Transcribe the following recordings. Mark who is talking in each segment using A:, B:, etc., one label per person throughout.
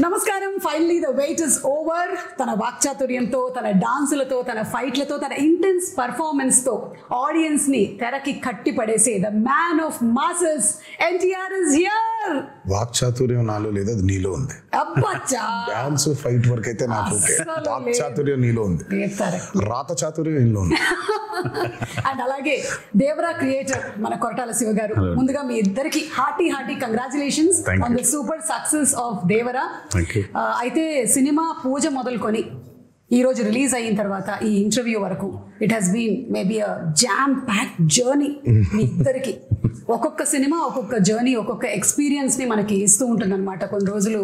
A: నమస్కారం. Finally the weight is over. తన వాక్చాతుర్యంతో, తన డాన్సులతో, తన ఫైట్లతో, తన ఇంటెన్స్ పర్ఫార్మెన్స్ తో ఆడియన్స్ ని తెరకి కట్టి పడేసే the man of masses NTR is here.
B: వాక్చాతుర్యం నాలో లేదు, అది నీలో ఉంది.
A: అబ్బచ్చా,
B: డాన్స్ ఫైట్ వరకు అయితే నాకు ఓకే. వాక్చాతుర్యం నీలో ఉంది, రాత చాతుర్యం నీలో ఉంది.
A: అండ్ అలాగే దేవరా క్రియేటర్ మన కొరటాల శివ గారు, ముందుగా మీ ఇద్దరికి hearty congratulations on the super success of Devara. అయితే సినిమా పూజ మొదలుకొని ఈ రోజు రిలీజ్ అయిన తర్వాత ఈ ఇంటర్వ్యూ వరకు it has been maybe a jam packed journey. మీ ఇద్దరికి ఒక్కొక్క సినిమా ఒక్కొక్క జర్నీ, ఒక్కొక్క ఎక్స్పీరియన్స్ ని మనకి ఇస్తూ ఉంటుంది అనమాట. కొన్ని రోజులు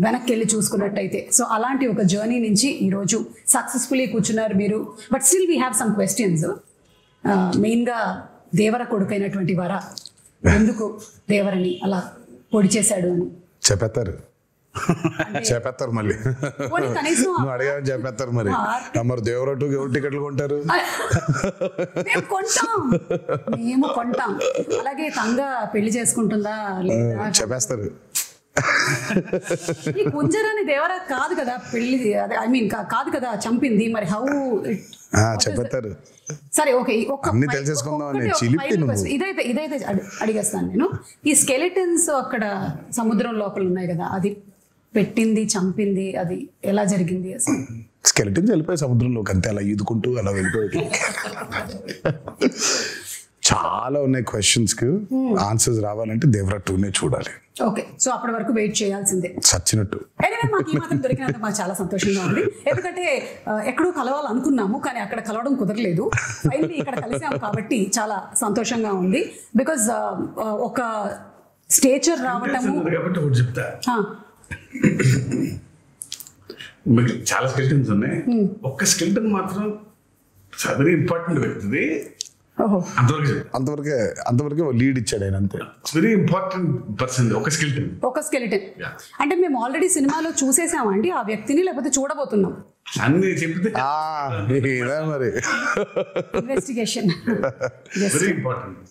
A: వెనక్కి వెళ్ళి చూసుకున్నట్టయితే. సో అలాంటి ఒక జర్నీ నుంచి ఈ రోజు సక్సెస్ఫుల్లీ కూర్చున్నారు మీరు. But still we have some questions. మెయిన్గా దేవర కొడుకైనటువంటి వారా ఎందుకు దేవరని అలా పొడి చేశాడు అని
B: చెప్పేస్తారు మళ్ళీ. నువ్వు అడిగావని చెప్పేస్తారు మరి. మరి దేవరటు ఎవరు టికెట్లు కొంటారు?
A: మేము కొంటాం. అలాగే తంగ పెళ్లి చేసుకుంటుందా లేదా చెప్పేస్తారు. ఈ కుంజరాని దేవరా కాదు కదా పెళ్లి, ఐ మీన్ కాదు కదా చంపింది. మరి హౌ
B: చెప్పేస్తారు.
A: సరే ఓకే,
B: ఇదైతే
A: అడిగేస్తాను నేను. ఈ స్కెలిటన్స్ అక్కడ సముద్రం లోపల ఉన్నాయి కదా, అది పెట్టింది చంపింది అది ఎలా జరిగింది అసలు?
B: స్కెలిటన్స్ వెళ్ళిపోయి సముద్రంలోకి అంతే, అలా ఈదుకుంటూ అలా వెళ్ళిపోయి. చాలా ఉన్నాయి క్వశ్చన్స్ కి ఆన్సర్స్ రావాలంటే దేవరా 2నే చూడాలి.
A: ఓకే, సో అప్పటి వరకు వెయిట్ చేయాల్సిందే
B: చచ్చినట్టు.
A: మాకు ఈ మాత్రం దొరికినందుకు మాకు చాలా సంతోషంగా ఉంది. ఎందుకంటే ఎక్కడో కలవాలనుకున్నాము కానీ అక్కడ కలవడం కుదరలేదు. ఫైనల్లీ ఇక్కడ కలిసాము కాబట్టి చాలా సంతోషంగా ఉంది. బికాజ్ ఒక స్టేచర్ రావటము.
C: చాలా స్కెల్టన్స్ ఉన్నాయి, ఒక్క స్కెల్టన్ మాత్రం వెరీ ఇంపార్టెంట్ వ్యక్తిది.
B: అంతవరకే లీడ్ ఇచ్చాడు ఆయన, అంతే.
C: వెరీ ఇంపార్టెంట్ పర్సన్ ఒక స్కెలిటన్.
A: అంటే మేము ఆల్రెడీ సినిమాలో చూసేసామండి ఆ వ్యక్తిని, లేకపోతే చూడబోతున్నాం
C: అన్ని చెప్తే
B: మరి.
A: Investigation
C: very important.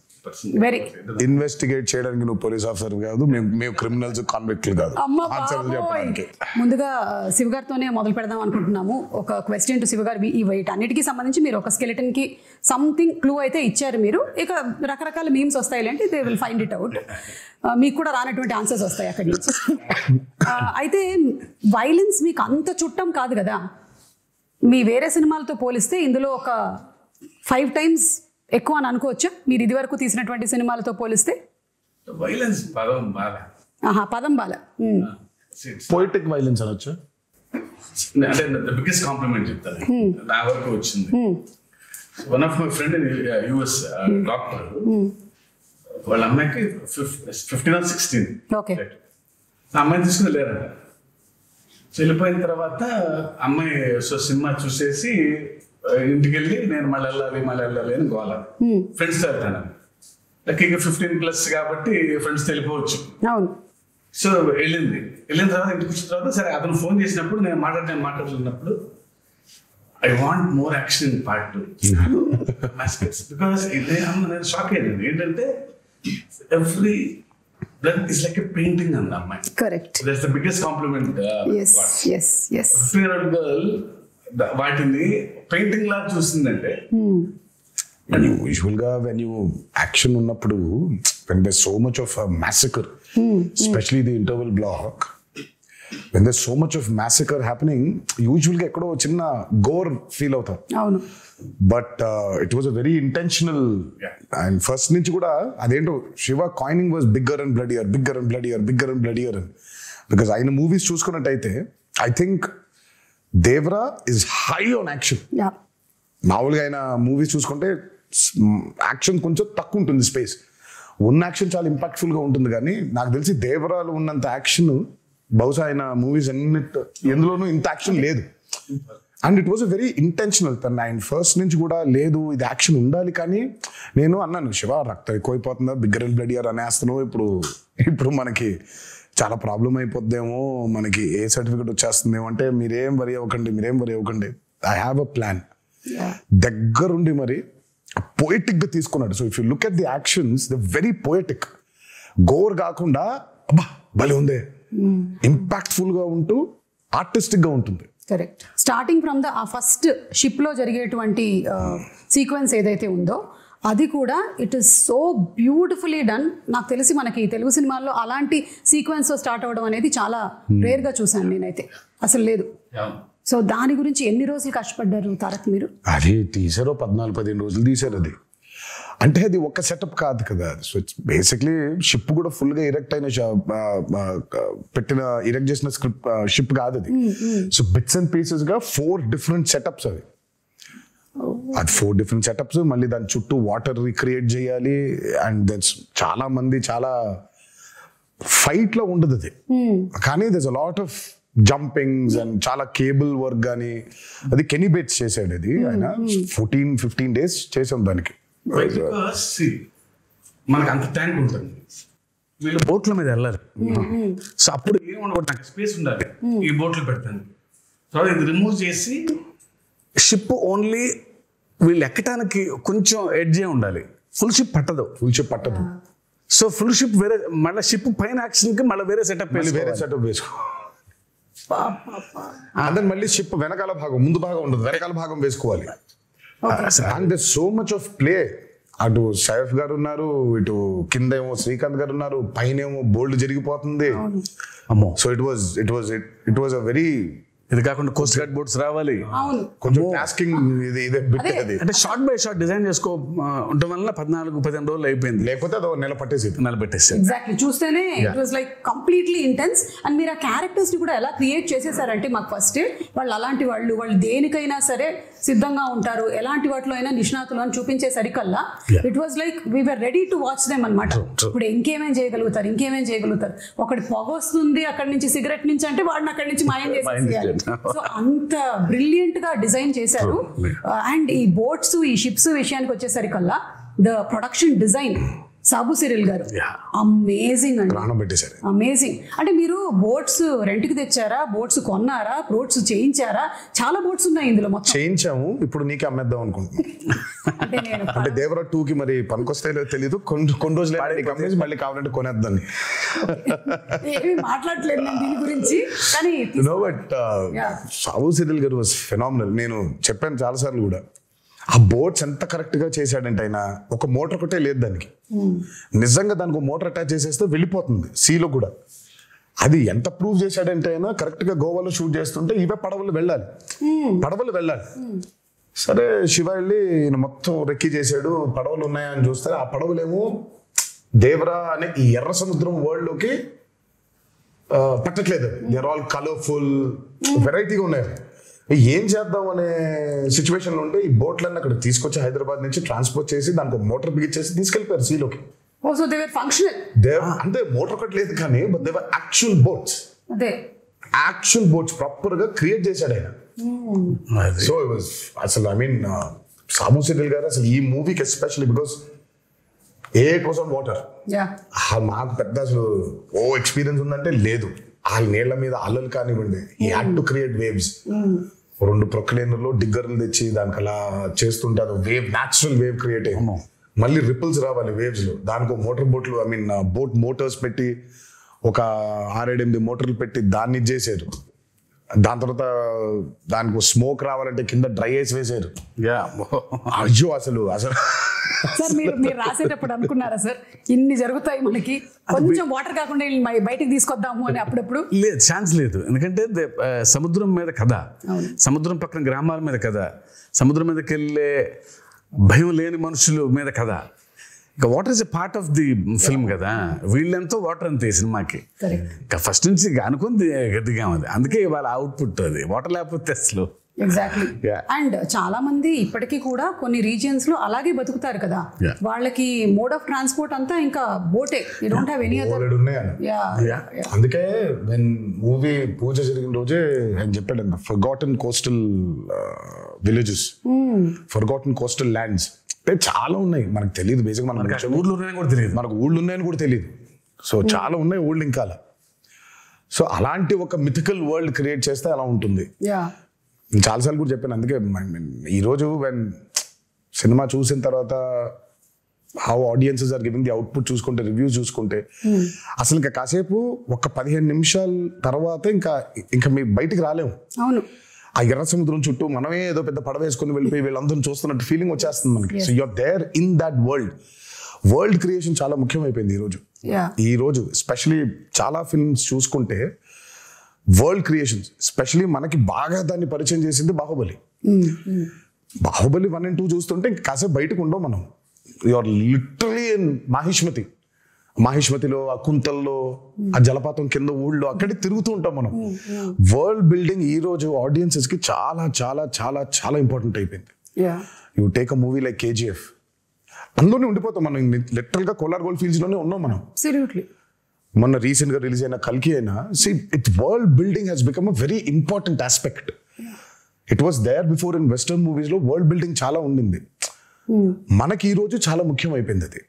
B: ఇన్వెస్టిగేట్ చేయడానికి నువ్వు పోలీస్ ఆఫీసర్ కాదు, మేము క్రిమినల్స్ కాన్విక్ట్లు కాదు.
A: ముందుగా శివ గారితోనే మొదలు పెడదాం అనుకుంటున్నాము. ఒక క్వశ్చన్ టు శివ గారు. ఈ వెయిట్ అన్నిటికీ సంబంధించి మీరు ఒక స్కెలిటన్ కి సంథింగ్ క్లూ అయితే ఇచ్చారు మీరు. ఇక రకరకాల మీమ్స్ వస్తాయి అంటే they will find it out. మీకు కూడా రానటువంటి ఆన్సర్స్ వస్తాయి అక్కడి నుంచి. అయితే వైలెన్స్ మీకు అంత చుట్టం కాదు కదా. మీ వేరే సినిమాలతో పోలిస్తే ఇందులో ఒక 5 times ఎక్కువ అని అనుకోవచ్చా మీరు ఇది వరకు తీసినటువంటి సినిమాలతో పోలిస్తే?
C: వైలెన్స్ పదం
A: బాల
C: పోయిటిక్ వైలెన్స్ అనొచ్చు. అంటే ద బిగ్గెస్ట్ కాంప్లిమెంట్ చెప్తాను నా వరకు వచ్చింది. One of my friend in US doctor, వాళ్ళ అమ్మాయికి 15 or 16.
A: ఓకే,
C: అమ్మాయిని తీసుకుని వెళ్ళారంట. వెళ్ళిపోయిన తర్వాత అమ్మాయి సినిమా చూసేసి ఇంటికి వెళ్ళి నేను మళ్ళీ వెళ్ళాలి అని గోల. ఫ్రెండ్స్ తో వెళ్తాను. ఇక 15+ కాబట్టి ఫ్రెండ్స్ వెళ్ళిపోవచ్చు. సో వెళ్ళిన తర్వాత ఇంటికి వచ్చిన తర్వాత సరే అతను ఫోన్ చేసినప్పుడు నేను మాట్లాడుతున్నప్పుడు I want more action in part 2 because నేను షాక్ అయ్యాను. ఏంటంటే every blood is like a painting అంది అమ్మాయి.
A: Correct,
C: that's the biggest compliment. 15-year-old girl వాటిని పెయింటింగ్ లాగా చూస్తుందంటే.
B: యూజువల్ గా వెన్ యూ యాక్షన్ ఉన్నప్పుడు when there's so much of a massacre, especially the interval block, when there's so much of massacre happening, usually ga ekkado chinna gore feel avutha.
A: avunu,
B: but it was a very intentional, and first nunchi kuda adento Shiva coining was bigger and bloodier, because ayina movies chusukunnataithe I think Devara is high on action. మామూలుగా ఆయన movies చూసుకుంటే action కొంచెం తక్కువ ఉంటుంది, space ఉన్న action చాలా impactful గా ఉంటుంది. కానీ నాకు తెలిసి దేవరాలు ఉన్నంత యాక్షన్ బహుశా ఆయన మూవీస్ ఎందులోనూ ఇంత యాక్షన్ లేదు. And it was a very intentional. ఆయన ఫస్ట్ నుంచి కూడా లేదు ఇది యాక్షన్ ఉండాలి. కానీ నేను అన్నాను, శివ రక్తం ఎక్కువైపోతుందా, బిగ్గర్ అండ్ బ్లడియర్ అనేస్తున్నావు, ఇప్పుడు మనకి చాలా ప్రాబ్లం అయిపోద్దేమో, మనకి ఏ సర్టిఫికెట్ వచ్చేస్తుందేమో అంటే మీరేం వరి అవ్వకండి, ఐ హ్యావ్ అ ప్లాన్. దగ్గరుండి మరి పోయిటిక్ గా తీసుకున్నాడు. So if you look at the actions the very poetic, gore కాకుండా అబ్బా భలే ఉందే ఇంపాక్ట్ఫుల్ గా ఉంటూ ఆర్టిస్టిక్ గా ఉంటుంది.
A: కరెక్ట్. స్టార్టింగ్ ఫ్రమ్ ద ఆ ఫస్ట్ షిప్ లో జరిగేటువంటి సీక్వెన్స్ ఏదైతే ఉందో అది కూడా it is so beautifully done. నాకు తెలిసి మనకి తెలుగు సినిమాల్లో అలాంటి సీక్వెన్స్ తో స్టార్ట్ అవ్వడం అనేది చాలా రేర్ గా చూసాను నేనైతే, అసలు లేదు. సో దాని గురించి ఎన్ని రోజులు కష్టపడ్డారు తారక్ మీరు?
B: అది తీసారో 14-15 రోజులు తీసారు. అది అంటే అది ఒక సెటప్ కాదు కదా. సో ఇట్స్ బేసిక్లీ షిప్ కూడా ఫుల్ గా ఇరెక్ట్ అయిన ఇరెక్ట్ చేసిన స్క్రిప్ట్ షిప్ కాదు అది. సో బిట్స్ అండ్ పీసెస్ గా 4 డిఫరెంట్ సెటప్స్ అవి. అది 4 డిఫరెంట్ సెటప్స్, మళ్ళీ దాని చుట్టూ వాటర్ రిక్రియేట్ చేయాలి. అండ్ దట్స్ చాలా మంది చాలా ఫైట్ లో ఉండదు అది, కానీ దర్స్ a lot of jumpings and చాలా కేబుల్ వర్క్ కానీ. అది కెనీ బేట్స్ చేశాడు అది. ఆయన 14-15 days చేసాం దానికి.
C: మనకు అంత ట్యాంక్ ఉంటుంది, వీళ్ళు బోట్ల మీద వెళ్ళాలి. సో అప్పుడు ఏముండదు, నాకు స్పేస్ ఉండాలి ఈ బోట్లు పెడతాను. తర్వాత ఇది రిమూవ్ చేసి షిప్ ఓన్లీ వీళ్ళు ఎక్కడానికి కొంచెం ఎడ్జే ఉండాలి. ఫుల్ షిప్ పట్టదు. సో ఫుల్ షిప్ వేరే, మళ్ళీ షిప్ పైన యాక్షన్ కి మళ్ళీ వేరే సెటప్
B: వేసుకో. అంటే మళ్ళీ షిప్ వెనకాల భాగం, ముందు భాగం ఉండదు, వెనకాల భాగం వేసుకోవాలి. And there so much of play. అటు సైఫ్ గారు ఉన్నారు, ఇటు కింద ఏమో శ్రీకాంత్ గారు ఉన్నారు, పైన ఏమో బోల్డ్ జరిగిపోతుంది. అమ్మో. So it was a very,
C: ఇది కాకుండా కోస్ట్ గార్డ్ బోట్స్ రావాలి,
B: కొంచెం టాస్కింగ్ ఇదే బిట్ అది.
C: అంటే షార్ట్ బై షార్ట్ డిజైన్ చేసుకో ఉండడం వల్ల 14-15 రోజులు అయిపోయింది.
B: లేకపోతే అది నెల పట్టేసి.
A: ఎగ్జాక్ట్లీ. చూస్తేనే it was like completely intense. And మీరు ఆ క్యారెక్టర్స్ ని కూడా ఎలా క్రియేట్ చేసేసారంటే మాకు ఫస్ట్ వాళ్ళు అలాంటి వాళ్ళు దేనికైనా సరే సిద్ధంగా ఉంటారు, ఎలాంటి వాటిలో అయినా నిష్ణాతులు అని చూపించేసరికల్లా it was like we were ready to watch them అనమాట. ఇప్పుడు ఇంకేమేం చేయగలుగుతారు. ఒకటి పొగ వస్తుంది అక్కడి నుంచి, సిగరెట్ నుంచి అంటే వాడిని అక్కడి నుంచి మాయం చేసేయాలి. సో అంత బ్రిలియంట్ గా డిజైన్ చేశారు. అండ్ ఈ బోట్స్, ఈ షిప్స్ విషయానికి వచ్చేసరికల్లా the production design Sabu Cyril గారు అమేజింగ్ అండి, అమేజింగ్. అంటే మీరు బోట్స్ రెంట్ కి తెచ్చారా, బోట్స్ కొన్నారా, బోట్స్ చేయించారా? చాలా బోట్స్ ఉన్నాయి ఇందులో. మొత్తం చేయించాము,
B: ఇప్పుడు నీకే అమ్మేద్దాం అనుకుంటున్నాను. అంటే దేవరా 2 కి మరి పనికొస్తాయో తెలీదు, కొన్ని రోజులు అమ్మేసి మళ్ళీ కావాలంటే కొనేద్దాన్ని.
A: ఏమీ మాట్లాడలేదు నేను దీని గురించి, కానీ
B: సాబు సిరిల్ గారు వాజ్ ఫెనామినల్. నేను చెప్పాను చాలా సార్లు కూడా, ఆ బోట్స్ ఎంత కరెక్ట్ గా చేశాడంటే ఆయన ఒక మోటార్ ఒకటే లేదు దానికి. నిజంగా దానికి ఒక మోటార్ అటాచ్ చేసేస్తే వెళ్ళిపోతుంది సీలో కూడా. అది ఎంత ప్రూవ్ చేశాడంటే ఆయన కరెక్ట్ గా గోవాలో షూట్ చేస్తుంటే ఇవే పడవలు వెళ్ళాలి. సరే శివ వెళ్ళి ఈయన మొత్తం రెక్కి చేశాడు, పడవలు ఉన్నాయని చూస్తే ఆ పడవలేమో దేవరా అనే ఈ ఎర్ర సముద్రం వరల్డ్ లోకి పట్టట్లేదు. దే ఆర్ ఆల్ కలర్ఫుల్, వెరైటీగా ఉన్నాయి. ఏం చేద్దాం అనే సిచ్యువేషన్ లో ఉంటే ఈ బోట్లన్నీ అక్కడ తీసుకొచ్చి హైదరాబాద్ నుంచి ట్రాన్స్పోర్ట్ చేసి దానికి మోటార్ బిగించేసి తీసుకెళ్లిపోయారు సీలోకి. అంటే మోటార్ ఒకటి లేదు కానీ but they were actual boats. Actual boats proper గా క్రియేట్ చేశాడు ఆయన. సో అసలు ఐ మీన్ సాబు సిరిల్ గారు అసలు ఈ మూవీకి especially because it was on water. మాకు పెద్ద అసలు ఎక్స్పీరియన్స్ ఉందంటే లేదు. ఆ నీళ్ల మీద అల్లలు కానివ్వండి, ఈ హ్యాడ్ టు క్రియేట్ వేవ్స్. 2 ప్రొక్లైనర్లు డిగ్గర్లు తెచ్చి దానికి అలా చేస్తుంటారు. వేవ్, న్యాచురల్ వేవ్ క్రియేట్ అయ్యి మళ్ళీ రిపుల్స్ రావాలి వేవ్స్ లో. దానికి మోటార్ బోట్లు, ఐ మీన్ బోట్ మోటార్స్ పెట్టి ఒక 6-8 మోటార్లు పెట్టి దాన్ని చేశారు. దాని తర్వాత దానికి స్మోక్ రావాలంటే కింద డ్రై ఐస్ వేసారు. అయ్యో అసలు
A: సార్ మీరు రాసేటప్పుడు అనుకున్నారా సార్ ఇన్ని జరుగుతాయి మనకి, కొంచెం వాటర్ కాకుండా బయటికి తీసుకొద్దాము అని? అప్పుడప్పుడు
C: లేదు, ఛాన్స్ లేదు. ఎందుకంటే సముద్రం మీద కథ, సముద్రం పక్కన గ్రామాల మీద కథ, సముద్రం మీదకి వెళ్ళే భయం లేని మనుషుల మీద కథ. ఇక water is a part of the film కదా. వీళ్ళెంతో వాటర్ అంతే సినిమాకి. ఇక ఫస్ట్ నుంచి అనుకుంది గట్టిగా ఉంది. అందుకే ఇవాళ అవుట్పుట్ అది. వాటర్ లేకపోతే అసలు
A: ఎగ్జాక్ట్లీ. అండ్ చాలా మంది ఇప్పటికీ కూడా కొన్ని రీజియన్స్ లో అలాగే బతుకుతారు కదా, వాళ్ళకి మోడ్ ఆఫ్ ట్రాన్స్పోర్ట్ అంతా ఇంకా బోటే. You don't have any other.
B: అందుకే వెన్ మూవీ పూజ జరిగిన రోజే ఆయన చెప్పాడు, forgotten coastal villages, forgotten coastal lands అంటే చాలా ఉన్నాయి. మనకు తెలియదు, బేసిక్ మనకు ఊళ్ళో ఉన్నాయని కూడా తెలియదు, మనకు ఊళ్ళు ఉన్నాయని కూడా తెలియదు. సో చాలా ఉన్నాయి ఊళ్ళు ఇంకా. సో అలాంటి ఒక మిథికల్ వరల్డ్ క్రియేట్ చేస్తే అలా ఉంటుంది. చాలాసార్లు కూడా చెప్పాను. అందుకే ఈరోజు సినిమా చూసిన తర్వాత how audiences are giving the output చూసుకుంటే, రివ్యూస్ చూసుకుంటే అసలు ఇంకా కాసేపు ఒక 15 నిమిషాల తర్వాత ఇంకా మీ బయటికి రాలేము.
A: అవును,
B: ఆ ఎర్ర సముద్రం చుట్టూ మనమే ఏదో పెద్ద పడవ వేసుకుని వెళ్ళిపోయి వీళ్ళందరూ చూస్తున్నట్టు ఫీలింగ్ వచ్చేస్తుంది మనకి. So you're there in that world creation చాలా ముఖ్యమైపోయింది ఈ రోజు ఎస్పెషలీ చాలా ఫిల్మ్స్ చూసుకుంటే వరల్డ్ క్రియేషన్స్, ఎస్పెషలీ మనకి బాగా దాన్ని పరిచయం చేసింది బాహుబలి. బాహుబలి 1 and 2 చూస్తుంటే ఇంకా కాసేపు బయటకు ఉండవు మనం. యూఆర్ లిటరలీ ఇన్ మాహిష్మతిలో, ఆ కుంతల్లో, ఆ జలపాతం కింద ఊళ్ళో అక్కడికి తిరుగుతూ ఉంటాం మనం. వరల్డ్ బిల్డింగ్ ఈ రోజు ఆడియన్సెస్ కి చాలా చాలా చాలా చాలా ఇంపార్టెంట్ అయిపోయింది. You take a movie like KGF, అందులోనే ఉండిపోతాం మనం. లిటరల్ గా కోలార్ గోల్డ్ ఫీల్డ్స్ లోనే ఉన్నాం మనం. మొన్న రీసెంట్ గా రిలీజ్ అయిన కల్కి అయినా, world building has become a very important aspect. It was there before in western movies లో వరల్డ్ బిల్డింగ్ చాలా ఉండింది. మనకి ఈ రోజు చాలా ముఖ్యం అయిపోయింది అది.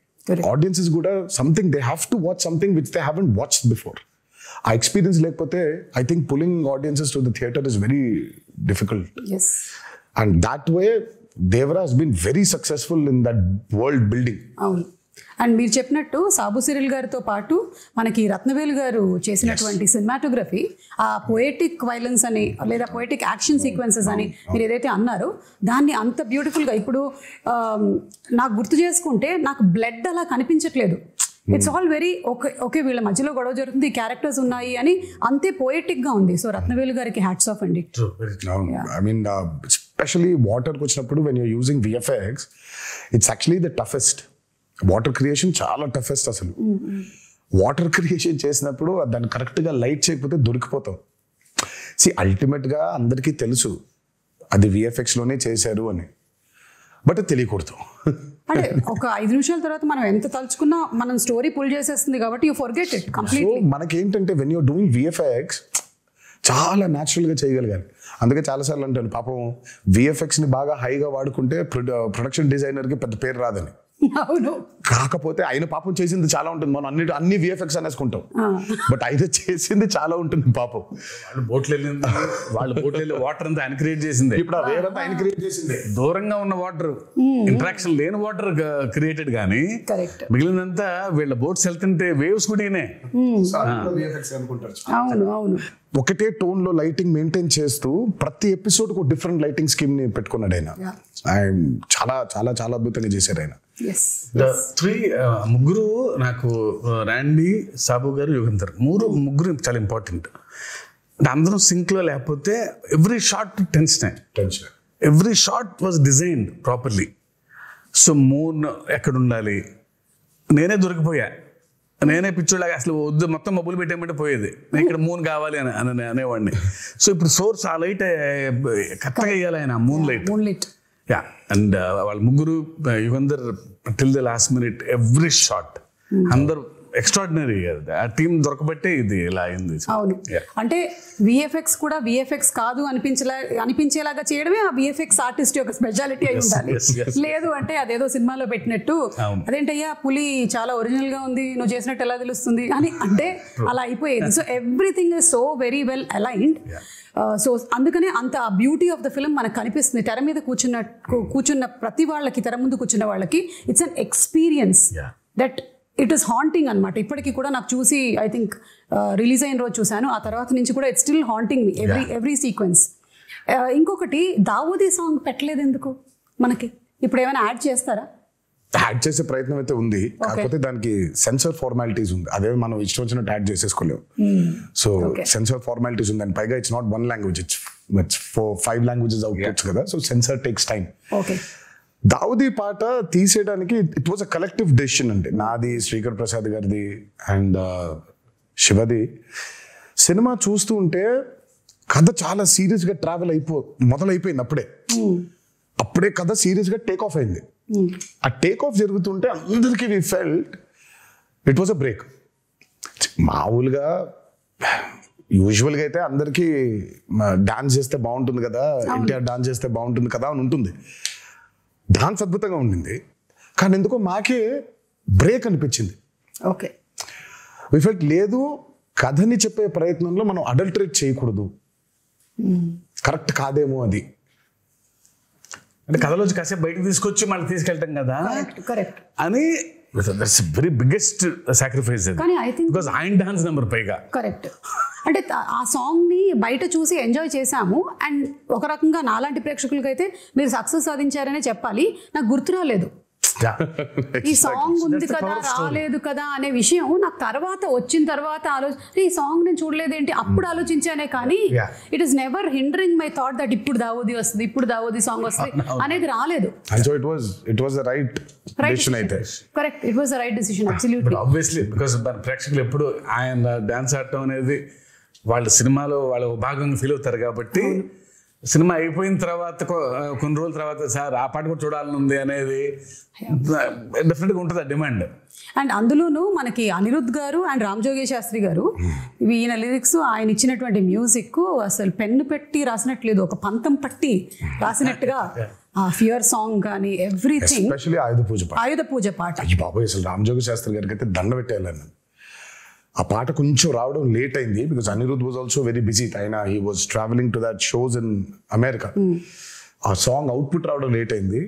B: ఆడియన్సెస్ కూడా something they have to watch something which they haven't watched before. ఆ ఎక్స్పీరియన్స్ లేకపోతే I think pulling audiences to the theatre is very difficult. And that way Devara has been very successful in that world building.
A: అవును, and మీరు చెప్పినట్టు Sabu Cyril గారితో పాటు మనకి రత్నవేలు గారు చేసినటువంటి సినిమాటోగ్రఫీ, ఆ పోయెటిక్ వైలెన్స్ అని లేదా పోయెటిక్ యాక్షన్ సీక్వెన్సెస్ అని మీరు ఏదైతే అన్నారో దాన్ని అంత బ్యూటిఫుల్గా ఇప్పుడు నాకు గుర్తు చేసుకుంటే నాకు బ్లడ్ అలా కనిపించట్లేదు. ఇట్స్ ఆల్ వెరీ ఓకే వీళ్ళ మధ్యలో గొడవ జరుగుతుంది, క్యారెక్టర్స్ ఉన్నాయి అని అంతే పోయెటిక్ గా ఉంది. సో రత్నవేలు గారికి హ్యాట్స్ ఆఫ్ అండి.
B: ఐ మీన్ ఎస్పెషలీ వాటర్కి వచ్చినప్పుడు when you're using VFX, it's actually the toughest. Water creation చాలా టఫెస్ట్. అసలు వాటర్ క్రియేషన్ చేసినప్పుడు దాన్ని కరెక్ట్గా లైట్ చేయకపోతే దొరికిపోతాం. అల్టిమేట్ గా అందరికీ తెలుసు అది VFX లోనే చేశారు అని, బట్ తెలియకూడదు.
A: అంటే ఒక 5 నిమిషాల తర్వాత మనం ఎంత తలుచుకున్నా మనం స్టోరీ పుల్ చేసేస్తుంది కాబట్టి you forget it completely.
B: So మనకేంటంటే వెన్ యూర్ డూయింగ్ VFX చాలా న్యాచురల్ గా చేయగలగాలి. అందుకే చాలాసార్లు అంటాను పాపం VFX ని బాగా హైగా వాడుకుంటే ప్రొడక్షన్ డిజైనర్ కి పెద్ద పేరు రాదని.
A: అవును,
B: కాకపోతే ఆయన పాపం చేసింది చాలా ఉంటుంది. మనం అన్ని VFX అనేసుకుంటాం, బట్ ఆయన చేసింది చాలా ఉంటుంది పాపం.
C: వాళ్ళ బోట్లు వెళ్ళి వాటర్ అంతా ఆయన క్రియేట్ చేసింది.
B: ఇప్పుడు ఆ వేవ్ అంతా ఆయన క్రియేట్ చేసింది.
C: దూరంగా ఉన్న వాటర్, ఇంటరాక్షన్ లేని వాటర్ క్రియేటెడ్ కానీ మిగిలినంతా వీళ్ళ బోట్స్ వెళ్తుంటే వేవ్స్ కూడా
A: అవును అవును.
B: ఒకటే టోన్ లో లైటింగ్ మెయింటైన్ చేస్తూ ప్రతి ఎపిసోడ్ కు డిఫరెంట్ లైటింగ్ స్కీమ్ ని పెట్టుకున్నాడు ఆయన. చాలా చాలా చాలా అద్భుతంగా చేశారు ఆయన.
C: ముగ్గురు నాకు రాండీ, సాబు గారు, యుగంధర్ ముగ్గురు చాలా ఇంపార్టెంట్. అంటే అందరం సింక్ లో లేకపోతే every shot tension, every shot was designed properly. So moon ఎక్కడ ఉండాలి, నేనే దొరికిపోయా, నేనే పిచ్చోళ్ళగా అసలు వద్దు మొత్తం మబ్బులు పెట్టేయమంటే పోయేది, నేను ఇక్కడ మూన్ కావాలి అని అనేవాడిని. సో ఇప్పుడు సోర్స్ ఆ లైట్ కరెక్ట్గా వేయాలి ఆయన, మూన్ లైట్. యా, అండ్ వాళ్ళ ముగ్గురు, Yugandhar till the last minute every shot అందరు ఎక్స్ట్రాడినరీ. ఆ టీం దొరకబట్టే ఇది ఇలా అయింది.
A: అవును, అంటే VFX కూడా VFX కాదు అనిపించేలాగా చేయడమే ఆ VFX ఆర్టిస్ట్ యొక్క స్పెషాలిటీ అయి ఉండాలి. లేదు అంటే అదేదో సినిమాలో పెట్టినట్టు అదేంటయ్యా పులి చాలా ఒరిజినల్ గా ఉంది, నువ్వు చేసినట్టు ఎలా తెలుస్తుంది అని అంటే అలా అయిపోయేది. So everything is so very well aligned. So అందుకనే అంత బ్యూటీ ఆఫ్ ద ఫిల్మ్ మనకు కనిపిస్తుంది. తెర మీద కూర్చున్న ప్రతి వాళ్ళకి, తెర ముందు కూర్చున్న వాళ్ళకి it's an experience that it is haunting అనమాట. ఇప్పటికీ కూడా నాకు చూసి ఐ థింక్ రిలీజ్ అయిన రోజు చూశాను, ఆ తర్వాత నుంచి కూడా it's still haunting me every sequence. ఇంకొకటి దావూదీ సాంగ్ పెట్టలేదు ఎందుకు మనకి? ఇప్పుడు ఏమైనా యాడ్ చేస్తారా?
B: యాడ్ చేసే ప్రయత్నం అయితే ఉంది, కాకపోతే దానికి సెన్సర్ ఫార్మాలిటీస్ ఉంది. అదే మనం ఇష్టం వచ్చినట్టు యాడ్ చేసేసుకోలేము. సో సెన్సర్ ఫార్మాలిటీస్ ఉంది, అండ్ పైగా it's not 1 language, it's 5 languages outputs కదా. So censor takes time. Daavudi పాట తీసేయడానికి it was a collective decision అండి. నాది, శ్రీకర్ ప్రసాద్ గారిది అండ్ శివది. సినిమా చూస్తూ ఉంటే కథ చాలా సీరియస్ గా మొదలైపోయింది. అప్పుడే కథ సీరియస్ గా టేక్ ఆఫ్ అయింది. ఆ టేక్ ఆఫ్ జరుగుతుంటే అందరికీ we felt it was a break. మామూలుగా యూజువల్గా అయితే అందరికీ డాన్స్ చేస్తే బాగుంటుంది కదా, ఎన్టీఆర్ డాన్స్ చేస్తే బాగుంటుంది కదా అని ఉంటుంది. డాన్స్ అద్భుతంగా ఉండింది, కానీ ఎందుకో మాకే బ్రేక్ అనిపించింది.
A: ఓకే,
B: వి ఫెల్ట్ లేదు, కథని చెప్పే ప్రయత్నంలో మనం అడల్టరేట్ చేయకూడదు, కరెక్ట్ కాదేమో అది.
C: అంటే కథలోంచి కాసేపు బయటకు తీసుకొచ్చి మళ్ళీ తీసుకెళ్ళటం కదా
A: కరెక్ట్
C: అని దట్స్ వెరీ బిగ్గెస్ట్ సాక్రిఫైస్
A: కానీ ఐ థింక్
C: బికాస్ ఆయన డాన్స్ నెంబర్ పైగా
A: కరెక్ట్. అంటే ఆ సాంగ్ ని బయట చూసి ఎంజాయ్ చేశాము అండ్ ఒక రకంగా నాలాంటి ప్రేక్షకులకైతే మీరు సక్సెస్ సాధించారనే చెప్పాలి. నాకు గుర్తు రాలేదు ఈ సాంగ్ ఉంది కదా రాలేదు కదా అనే విషయం నాకు తర్వాత వచ్చిన తర్వాత ఈ సాంగ్ నేను చూడలేదేంటి అప్పుడు ఆలోచించానే కానీ it is never hindering my thought that ఇప్పుడు దావోది వస్తుంది ఇప్పుడు దావోది సాంగ్ వస్తుంది అనేది రాలేదు. Correct, it was the right decision absolutely.
C: Obviously because మన ప్రేక్షకులు ఎప్పుడు ఆయన డాన్స్ ఆడటం అనేది వాళ్ళ సినిమాలో వాళ్ళ భాగంగా ఫీల్ అవుతారు కాబట్టి సినిమా అయిపోయిన తర్వాత కొన్ని రోజుల తర్వాత సార్ ఆ పాట కూడా చూడాలని ఉంది అనేది డెఫినెట్గా ఉంటుంది ఆ డిమాండ్.
A: అండ్ అందులోనూ మనకి అనిరుద్ధ్ గారు అండ్ రామ్ జోగేష్ శాస్త్రి గారు ఈయన లిరిక్స్ ఆయన ఇచ్చినటువంటి మ్యూజిక్ అసలు పెన్ను పెట్టి రాసినట్లేదు, ఒక పంతం పట్టి రాసినట్టుగా ఆ ఫియర్ సాంగ్ కానీ ఎవ్రీథింగ్. ఆయుధ పూజ పాట
B: బాబోయ్ అసలు రామ్ జోగేష్ శాస్త్రి గారికి అయితే దండ పెట్టేయాలని. ఆ పాట కొంచెం రావడం లేట్ అయింది because Anirudh was also very busy. ఆయన he was travelling to that shows in America. ఆ సాంగ్ అవుట్పుట్ రావడం లేట్ అయింది.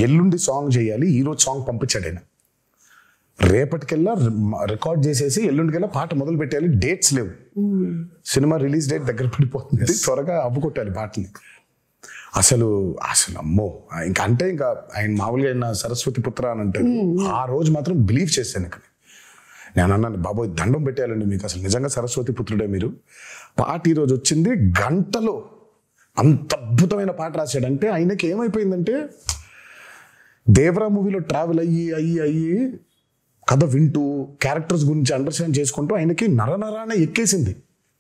B: ఎల్లుండి సాంగ్ చేయాలి, ఈ రోజు సాంగ్ పంపించాడు ఆయన. రేపటికెల్లా రికార్డ్ చేసేసి ఎల్లుండికెల్లా పాట మొదలు పెట్టాలి. డేట్స్ లేవు, సినిమా రిలీజ్ డేట్ దగ్గర పడిపోతుంది, త్వరగా అవ్వుకొట్టాలి పాటని. అసలు అసలు అమ్మో ఇంకా అంటే ఇంకా ఆయన మామూలుగా ఆయన సరస్వతి పుత్ర అని అంటారు. ఆ రోజు మాత్రం బిలీవ్ చేశాను. ఇక్కడ నేను అన్నాను బాబోయ్ దండం పెట్టేయాలండి మీకు, అసలు నిజంగా సరస్వతి పుత్రుడే మీరు. పాట ఈరోజు వచ్చింది, గంటలో అంత అద్భుతమైన పాట రాశాడంటే ఆయనకి ఏమైపోయిందంటే దేవరా మూవీలో ట్రావెల్ అయ్యి కథ వింటూ క్యారెక్టర్స్ గురించి అండర్స్టాండ్ చేసుకుంటూ ఆయనకి నరనరానే ఎక్కేసింది.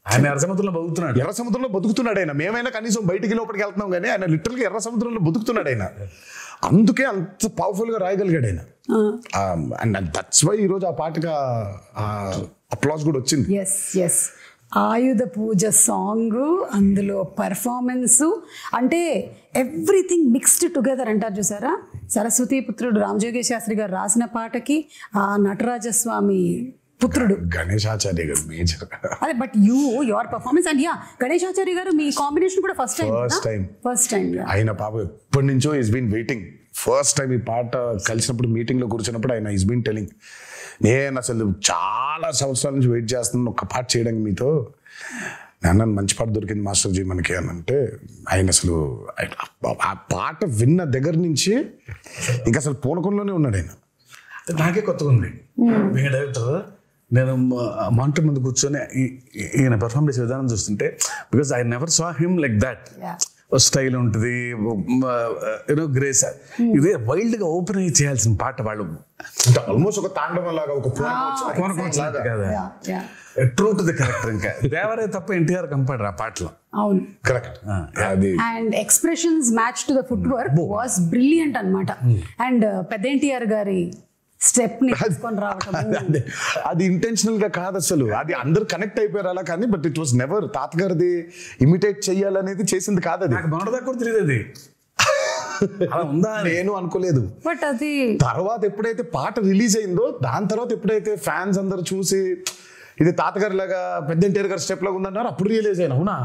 C: ఆయన ఎర్ర సముద్రంలో బతుకుతున్నాడు.
B: ఎర్ర సముద్రంలో బతుకుతున్నాడు ఆయన. మేమైనా కనీసం బయటికి లోపలికి వెళ్తున్నాం కానీ ఆయన లిటరల్గా ఎర్ర సముద్రంలో బతుకుతున్నాడు ఆయన. అందుకే అంత పవర్ఫుల్ గా రాయగలిగాడు ఆయన. అండ్ దట్స్ వై ఈ రోజు ఆ పాటగా అప్లాస్ కూడా వచ్చింది.
A: ఆయుధ పూజ సాంగ్, అందులో పర్ఫార్మెన్స్, అంటే ఎవ్రీథింగ్ మిక్స్డ్ టుగెదర్ అంటారు చూసారా. సరస్వతి పుత్రుడు రామ్ జోగేష్ శాస్త్రి గారు రాసిన పాటకి ఆ నటరాజస్వామి పుత్రుడు
B: గణేశాచార్య గారు మేజర్.
A: అదే but your performance and Ganeshacharya garu మీ కాంబినేషన్ కూడా ఫస్ట్ టైం
B: ఆయన పాప ఎప్పటి నుంచో is been waiting. First time ఈ పాట కలిసినప్పుడు మీటింగ్ లో కూర్చున్నప్పుడు ఆయన ఈస్ బీన్ టెలింగ్, నేను అసలు చాలా సంవత్సరాల నుంచి వెయిట్ చేస్తున్నాను ఒక పాట చేయడానికి మీతో. నేను మంచి పాట దొరికింది మాస్టర్జీ మనకి అని అంటే ఆయన అసలు ఆ పాట విన్న దగ్గర నుంచి ఇంకా అసలు పూనకంలోనే ఉన్నాడు ఆయన.
C: నాకే కొత్తగా ఉంది. డైరెక్టర్ నేను మానిటర్ ముందు కూర్చొని ఈయన పర్ఫార్మ్ చేసే విధానం చూస్తుంటే because I never saw him like that. Style ఉంటుంది, యూనో గ్రేస్. ఇదే వైల్డ్ గా ఓపెన్ అయ్యి చేయాల్సిన పాట వాళ్ళు
B: ఆల్మోస్ట్ ఒక తాండవం లాగా ఒక
C: ట్రూ టు ది కరెక్టర్. ఇంకా దేవరే తప్ప ఎన్టీఆర్ కంపాడరు ఆ పాటలో.
A: అవును
B: correct.
A: And expressions match to the foot work was brilliant అన్నమాట. అండ్ పెద్ద ఎన్టీఆర్ గారి స్టెప్ ని తీసుకొని రావడం
B: అది ఇంటెన్షనల్ గా కాదు అసలు, అది అందరు కనెక్ట్ అయిపోయారు అలా. కానీ బట్ ఇట్ వాస్ నెవర్ తాతగారిది ఇమిటేట్ చెయ్యాలనేది చేసింది కాదు. అది
C: కూడా తెలియదు, అది అలా ఉందా
B: నేను అనుకోలేదు.
A: బట్ అది
B: తర్వాత ఎప్పుడైతే పాట రిలీజ్ అయిందో దాని తర్వాత ఎప్పుడైతే ఫ్యాన్స్ అందరు చూసి ఇది తాతగారి లాగా పెద్ద ఎన్టీఆర్ గారి స్టెప్ లాగా ఉందన్నారు, అప్పుడు రియలైజ్ అయినా. అవునా,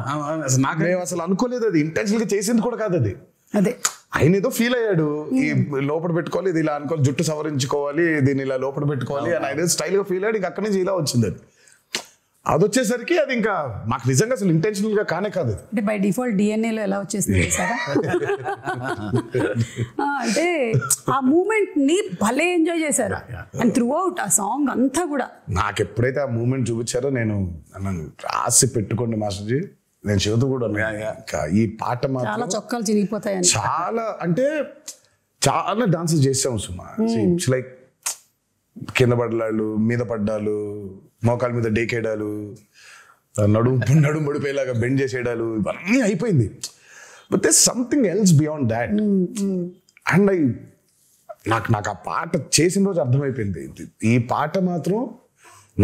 B: నాకు అసలు అనుకోలేదు అది ఇంటెన్షనల్ గా చేసింది కూడా కాదు అది.
A: అదే
B: ఆయన ఏదో ఫీల్ అయ్యాడు, ఈ లోపల పెట్టుకోవాలి, ఇది ఇలా అనుకోవాలి, జుట్టు సవరించుకోవాలి, దీన్ని ఇలా లోపల పెట్టుకోవాలి అని ఆయన స్టైల్ గా ఫీల్ అయ్యాడు. ఇంకా అక్కడి నుంచి ఇలా వచ్చింది అది. అది వచ్చేసరికి అది ఇంకా మాకు నిజంగా అసలు ఇంటెన్షనల్ గా కానే కాదు.
A: అంటే బై డిఫాల్ట్ DNA లో ఎలా వచ్చేసింది సార్. అంటే ఆ మూమెంట్ ని భలే ఎంజాయ్ చేశారు అండ్ త్రూ అవుట్ ఆ సాంగ్ అంతా కూడా.
B: నాకు ఎప్పుడైతే ఆ మూమెంట్ చూపించారో నేను రాసి పెట్టుకోండి మాస్టర్జీ, నేను చెబుతూ కూడా ఈ పాట
A: చాలా చొక్కాలు చిరిగిపోతాయని.
B: చాలా అంటే చాలా డాన్సెస్ చేసాము సుమా. ఇట్స్ లైక్ కింద పడ్డాలు, మీద పడ్డాలు, మోకాల మీద డేకేయడాలు, నడుము పడిపోయేలాగా బెండ్ చేసేయడాలు, ఇవన్నీ అయిపోయింది. But there something else beyond that. And నాకు ఆ పాట చేసిన రోజు అర్థమైపోయింది, ఈ పాట మాత్రం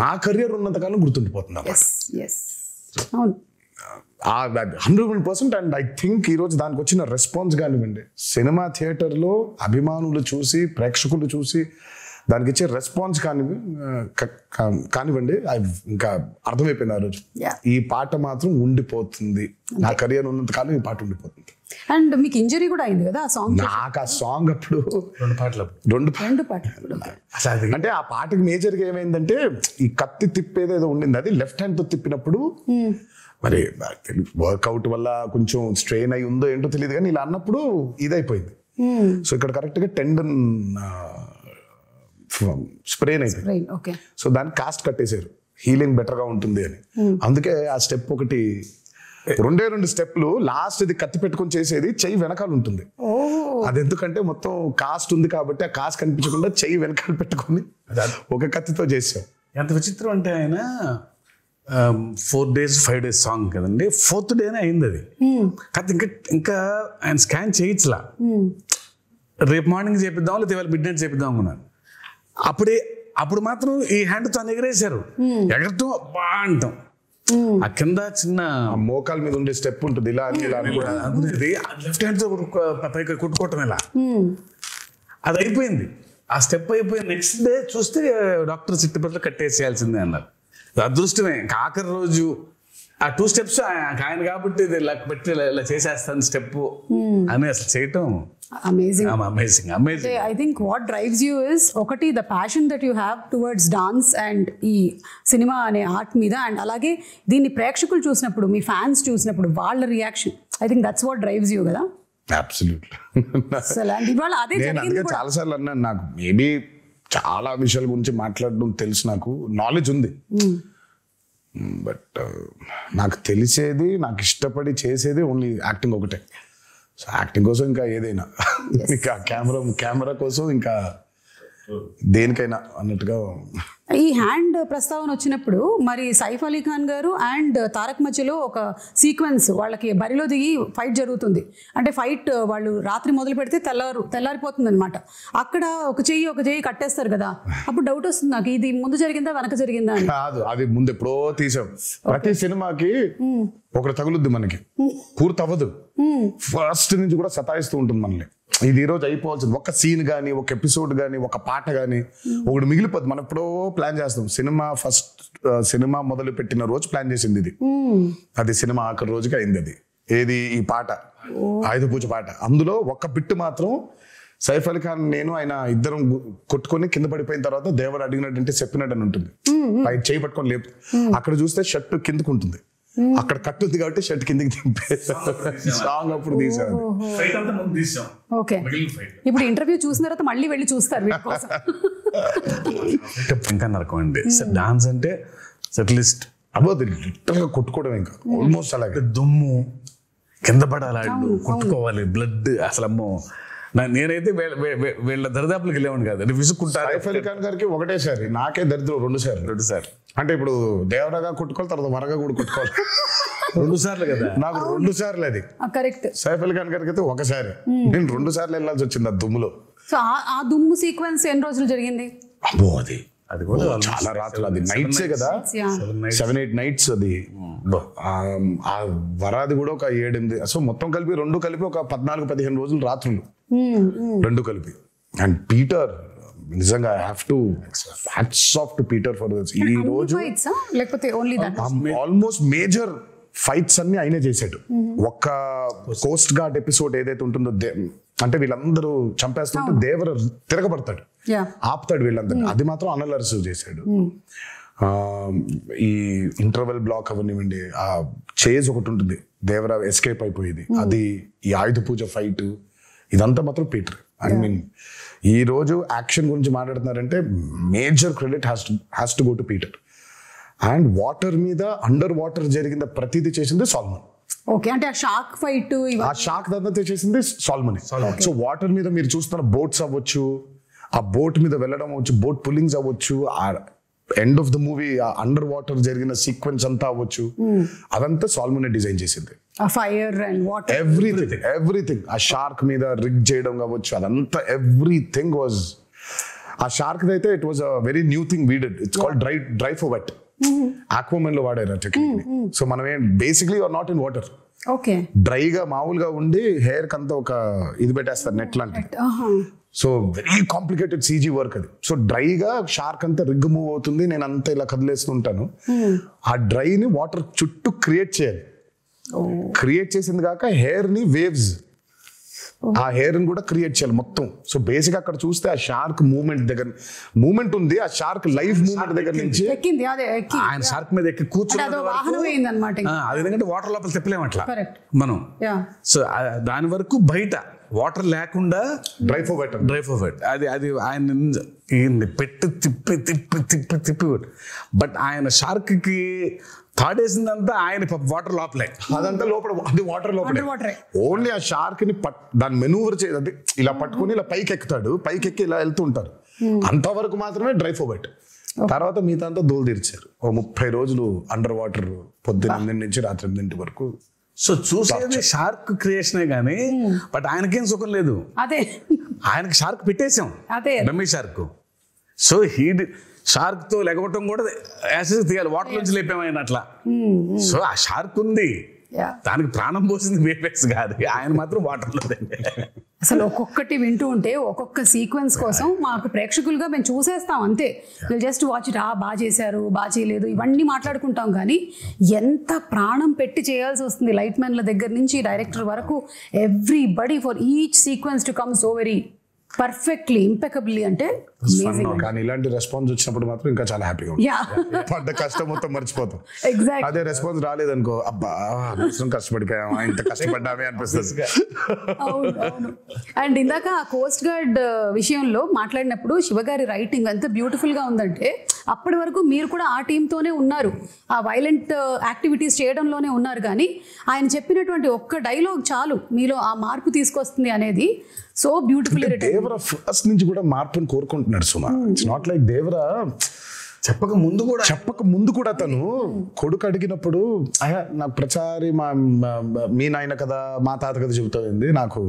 B: నా కెరియర్ ఉన్నంతకాలం గుర్తుండిపోతుంది. 100%. అండ్ ఐ థింక్ ఈరోజు దానికి వచ్చిన రెస్పాన్స్ కానివ్వండి, సినిమా థియేటర్లో అభిమానులు చూసి, ప్రేక్షకులు చూసి దానికి ఇచ్చే రెస్పాన్స్ కానివ్వండి ఇంకా అర్థమైపోయింది ఆ రోజు. ఈ పాట మాత్రం ఉండిపోతుంది, నా కెరియర్ ఉన్నంత కాలం ఈ పాట ఉండిపోతుంది.
A: అండ్ మీకు ఇంజరీ కూడా అయింది కదా ఆ సాంగ్?
B: నాకు ఆ సాంగ్ అప్పుడు రెండు పాటలు అంటే ఆ పాటకి మేజర్గా ఏమైందంటే ఈ కత్తి తిప్పేది ఏదో ఉండింది, అది లెఫ్ట్ హ్యాండ్ తో తిప్పినప్పుడు మరి వర్కౌట్ వల్ల కొంచెం స్ట్రెయిన్ అయి ఉందో ఏంటో తెలియదు కానీ ఇలా అన్నప్పుడు ఇదైపోయింది. సో ఇక్కడ కరెక్ట్ గా టెండన్ స్ప్రెయిన్ అయిపోయింది. సో దాన్ని కాస్ట్ కట్టేశారు, హీలింగ్ బెటర్ గా ఉంటుంది అని. అందుకే ఆ స్టెప్ ఒకటి, రెండు స్టెప్లు, లాస్ట్ ఇది కత్తి పెట్టుకొని చేసేది చెయ్యి వెనకాల ఉంటుంది. అది ఎందుకంటే మొత్తం కాస్ట్ ఉంది కాబట్టి ఆ కాస్ట్ కనిపించకుండా చెయ్యి వెనకాల పెట్టుకొని ఒక కత్తితో చేసాం.
C: ఎంత విచిత్రం అంటే ఆయన 4 days 5 days సాంగ్ కదండి, 4th డేనే అయింది అది. కాదు ఇంకా ఆయన స్కాన్ చేయించలా, రేపు మార్నింగ్ చేపిద్దాం లేదా ఇవాళ మిడ్ నైట్ చేపిద్దాం అనుకున్నాను. అప్పుడు మాత్రం ఈ హ్యాండ్ తో ఎగరేశారు, ఎగరటం బా అంటాం. ఆ కింద చిన్న
B: మోకాల మీద ఉండే స్టెప్ ఉంటుంది, ఇలా
C: అనుకునేది లెఫ్ట్ హ్యాండ్ తో పైకి కుట్టుకోవటం ఇలా, అది అయిపోయింది. ఆ స్టెప్ అయిపోయి నెక్స్ట్ డే చూస్తే డాక్టర్ చిట్టుపట్ల కట్టేసేయాల్సిందే అన్నారు. అదృష్టమే, ఆఖరి రోజు ఆ 2 steps ఆయన కాబట్టి ఇలా పెట్టి ఇలా చేసేస్తాను స్టెప్ అని అసలు చేయటం
A: amazing.
C: I
A: think what drives you is ఒకటి the passion that you have towards dance and ఈ సినిమా అనే ఆర్ట్ మీద, అండ్ అలాగే దీన్ని ప్రేక్షకులు చూసినప్పుడు, మీ ఫ్యాన్స్ చూసినప్పుడు వాళ్ళ reaction, I think that's what drives you కదా.
B: చాలా సార్లు అన్నాను, నాకు మేబీ చాలా విషయాల గురించి మాట్లాడడం తెలుసు, నాకు నాలెడ్జ్ ఉంది, బట్ నాకు తెలిసేది, నాకు ఇష్టపడి చేసేది ఓన్లీ యాక్టింగ్ ఒకటే. సో యాక్టింగ్ కోసం ఇంకా ఏదైనా, ఇంకా కెమెరా కోసం ఇంకా దేనికైనా అన్నట్టుగా.
A: ఈ హ్యాండ్ ప్రస్తావన వచ్చినప్పుడు మరి సైఫ్ అలీ ఖాన్ గారు అండ్ తారక్ మధ్యలో ఒక సీక్వెన్స్, వాళ్ళకి బరిలో దిగి ఫైట్ జరుగుతుంది. అంటే ఫైట్ వాళ్ళు రాత్రి మొదలు పెడితే తెల్లారిపోతుంది అనమాట. అక్కడ ఒక చెయ్యి కట్టేస్తారు కదా, అప్పుడు డౌట్ వస్తుంది నాకు, ఇది ముందు జరిగిందా వెనక జరిగిందా అని.
B: కాదు, అది ముందు ఎప్పుడో తీసాం. ప్రతి సినిమాకి ఒకటి తగులుద్ది, మనకి పూర్తి అవ్వదు, ఫస్ట్ నుంచి కూడా సతాయిస్తూ ఉంటుంది మనల్ని. ఇది ఈ రోజు అయిపోవాల్సింది, ఒక సీన్ కానీ, ఒక ఎపిసోడ్ కానీ, ఒక పాట కానీ ఒకటి మిగిలిపోద్ది. మనం ఎప్పుడో ప్లాన్ చేస్తాం. సినిమా మొదలు పెట్టిన రోజు ప్లాన్ చేసింది ఇది, అది సినిమా ఆఖరి రోజుకి అయింది. అది ఏది, ఈ పాట, ఆయుధ పూజ పాట. అందులో ఒక బిట్టు మాత్రం సైఫ్ అలీ ఖాన్ నేను ఆయన ఇద్దరం కొట్టుకొని కింద పడిపోయిన తర్వాత దేవుడు అడిగినట్టు చెప్పినట్టు అని ఉంటుంది, పై చేయి పట్టుకొని లేపు. అక్కడ చూస్తే షర్ట్ కిందకు ఉంటుంది, అక్కడ కట్టుంది కాబట్టి షర్ట్ కిందకి దింపే సాంగ్ అప్పుడు తీసాను.
A: ఇప్పుడు ఇంటర్వ్యూ చూసిన తర్వాత మళ్ళీ వెళ్ళి చూస్తారు.
C: ఇంకా నరకం అండి డాన్స్ అంటే, అట్లీస్ట్
B: లిటరల్ గా కొట్టుకోవడం, ఇంకా ఆల్మోస్ట్ అలాగే
C: దుమ్ము కింద పడాలి, కొట్టుకోవాలి, బ్లడ్, అసలు అమ్మో. నేనైతే వీళ్ళ దరిదాపులకు వెళ్ళేవాడు కాదు, విసుక్కుంటారు.
B: సైఫ్ అలీ ఖాన్ గారికి ఒకటేసారి, నాకే దరిద్రం 2 సార్లు. అంటే ఇప్పుడు దేవరగా కొట్టుకోవాలి, తర్వాత వరగా కూడా కొట్టుకోవాలి
C: 2 సార్లు కదా,
B: నాకు 2 సార్లు అది
A: కరెక్ట్.
B: సైఫ్ అలీ ఖాన్ గారికి అయితే ఒకసారి, నేను 2 సార్లు వెళ్ళాల్సి వచ్చింది ఆ దుమ్ములో.
A: సో ఆ దుమ్ము సీక్వెన్స్ ఎన్ని రోజులు జరిగింది?
B: అబ్బో అది కూడా చాలా రాత్రులు, అది నైట్సే కదా, 7-8 nights అది. ఆ వరాది కూడా ఒక 7-8, సో మొత్తం కలిపి 2 కలిపి ఒక 14-15 రోజులు రాత్రులు, 2 కలిపి. అండ్ పీటర్ నిజంగా I have to hats off to Peter for this. ఈ రోజు ఆల్మోస్ట్ మేజర్ ఫైట్స్ అన్ని ఆయనే చేశాడు. ఒక్క కోస్ట్ గార్డ్ ఎపిసోడ్ ఏదైతే ఉంటుందో, అంటే వీళ్ళందరూ చంపేస్తుంటే దేవర తిరగబడతాడు, ఆపుతాడు వీళ్ళందరూ, అది మాత్రం అనిల్ అరసు చేశాడు. ఈ ఇంటర్వెల్ బ్లాక్ అవనివ్వండి, ఆ చేజ్ ఒకటి ఉంటుంది, దేవర ఎస్కేప్ అయిపోయేది, అది, ఈ ఆయుధ పూజ ఫైట్, ఇదంతా మాత్రం పీటర్. ఐ మీన్ ఈ రోజు యాక్షన్ గురించి మాట్లాడుతున్నారంటే major credit has to go to Peter. And water మీద, అండర్ వాటర్ జరిగిన ప్రతిదీ చేసింది సాల్మన్.
A: ఓకే, అంటే ఆ షార్క్ ఫైట్,
B: ఆ షార్క్ దంతా చేసింది సాల్మన్. సో వాటర్ మీద మీరు చూస్తున్న బోట్స్ అవ్వచ్చు, ఆ బోట్ మీద వెళ్ళడం అవ్వచ్చు, బోట్ పుల్లింగ్స్ అవ్వచ్చు, ఆ end of the movie under water జరిగిన సీక్వెన్స్ అంతా అవ్వచ్చు, అదంతా సాల్మన్ డిజైన్ చేసింది.
A: Fire and water,
B: everything. ఆ షార్క్ మీద రిగ్ చేయడం కావచ్చు, అదంతా ఎవ్రీథింగ్ వాజ్. ఆ షార్క్ అయితే it was a very new thing we did. It's called dry for wet. Aquaman లో వాడారు టెక్నిక్. సో మనం basically are not in water, డ్రైగా మామూలుగా ఉండి హెయిర్ కంతా ఒక ఇది పెట్టేస్తారు, నెట్ లాంటి. So very complicated CG work అది. సో డ్రైగా షార్క్ అంతా రిగ్ మూవ్ అవుతుంది, నేను అంతా ఇలా కదిలేస్తుంటాను. ఆ డ్రైని వాటర్ చుట్టూ క్రియేట్ చేయాలి. క్రియేట్ చేసింది కాక హెయిర్ ని వేవ్స్, ఆ హెయిర్ ని కూడా క్రియేట్ చేయాలి మొత్తం. సో బేసిక్ అక్కడ చూస్తే ఆ షార్క్ మూమెంట్ ఉంది, ఆ షార్క్ లైవ్ మూమెంట్ దగ్గర నుంచి
C: ఆయన షార్క్ మీద ఎక్కి కూర్చొని అది ఎందుకంటే వాటర్ లోపల తిప్పలేము అట్లా మనం. సో దాని వరకు బయట వాటర్ లేకుండా
B: డ్రై ఫోర్వెట్
C: అది ఆయన పెట్టి తిప్పి బట్ ఆయన షార్క్ కి తాడేసిందంతా ఆయన వాటర్ లోపలే,
B: అదంతా లోపల, అది వాటర్ లోపలే. ఓన్లీ ఆ షార్క్ ని దాన్ని మెనూవర్ చేయాలి, ఇలా పట్టుకుని ఇలా పైకి ఎక్కుతాడు, పైకి ఎక్కి ఇలా వెళ్తూ ఉంటారు. అంతవరకు మాత్రమే డ్రై ఫోర్వెట్. తర్వాత మిగతా అంతా దోలు తీర్చారు. 30 రోజులు అండర్ వాటర్, పొద్దున్న 8 నుంచి రాత్రి 8 వరకు.
C: సో చూసేది షార్క్ క్రియేషనే గానీ బట్ ఆయనకేం సుఖం లేదు.
A: అదే
C: ఆయనకి షార్క్ పెట్టేసాం, డమ్మీ షార్క్. సో షార్క్ తో లెగవటం కూడా యాసిడ్ తీయాలి, వాటర్ నుంచి లేపాము ఆయన అట్లా. సో ఆ షార్క్ ఉంది, దానికి ప్రాణం పోసింది వేపెక్స్ కాదు, ఆయన మాత్రం వాటర్లో.
A: అసలు ఒక్కొక్కటి వింటూ ఉంటే ఒక్కొక్క సీక్వెన్స్ కోసం మాకు ప్రేక్షకులుగా మేము చూసేస్తాం అంతే. జస్ట్ వాచ్ ఇట్, బాగా చేశారు, బాగా చేయలేదు, ఇవన్నీ మాట్లాడుకుంటాం. కానీ ఎంత ప్రాణం పెట్టి చేయాల్సి వస్తుంది లైట్ మ్యాన్ల దగ్గర నుంచి డైరెక్టర్ వరకు, everybody for each sequence to come so very perfectly impeccably. అంటే
B: కానీ ఇలాంటి రెస్పాన్స్ వచ్చినప్పుడు మాత్రం ఇంకా చాలా హ్యాపీగా ఉంటుంది. పడ్డ కష్టం మొత్తం మర్చిపోతాం. అదే రెస్పాన్స్ రాలేదనుకో, అబ్బా కష్టపడిపోయామా, ఇంత కష్టపడ్డామే అనిపిస్తుంది.
A: అండ్ ఇందాక కోస్ట్ గార్డ్ విషయంలో మాట్లాడినప్పుడు శివగారి రైటింగ్ ఎంత బ్యూటిఫుల్ గా ఉందంటే, అప్పటి వరకు మీరు కూడా ఆ టీంతోనే ఉన్నారు, ఆ వైలెంట్ యాక్టివిటీస్ చేయడంలోనే ఉన్నారు. కానీ ఆయన చెప్పినటువంటి ఒక్క డైలాగ్ చాలు మీలో ఆ మార్పు తీసుకొస్తుంది అనేది సో బ్యూటిఫుల్.
B: దేవరా ఫస్ట్ నుంచి కూడా మార్పుని కోరుకుంటున్నాడు సుమా. ఇట్స్ నాట్ లైక్ దేవరా చెప్పక ముందు కూడా తను కొడుకు అడిగినప్పుడు, నాకు ప్రచారి మీ నాయన కదా మా తాత కథ చెబుతుంది, నాకు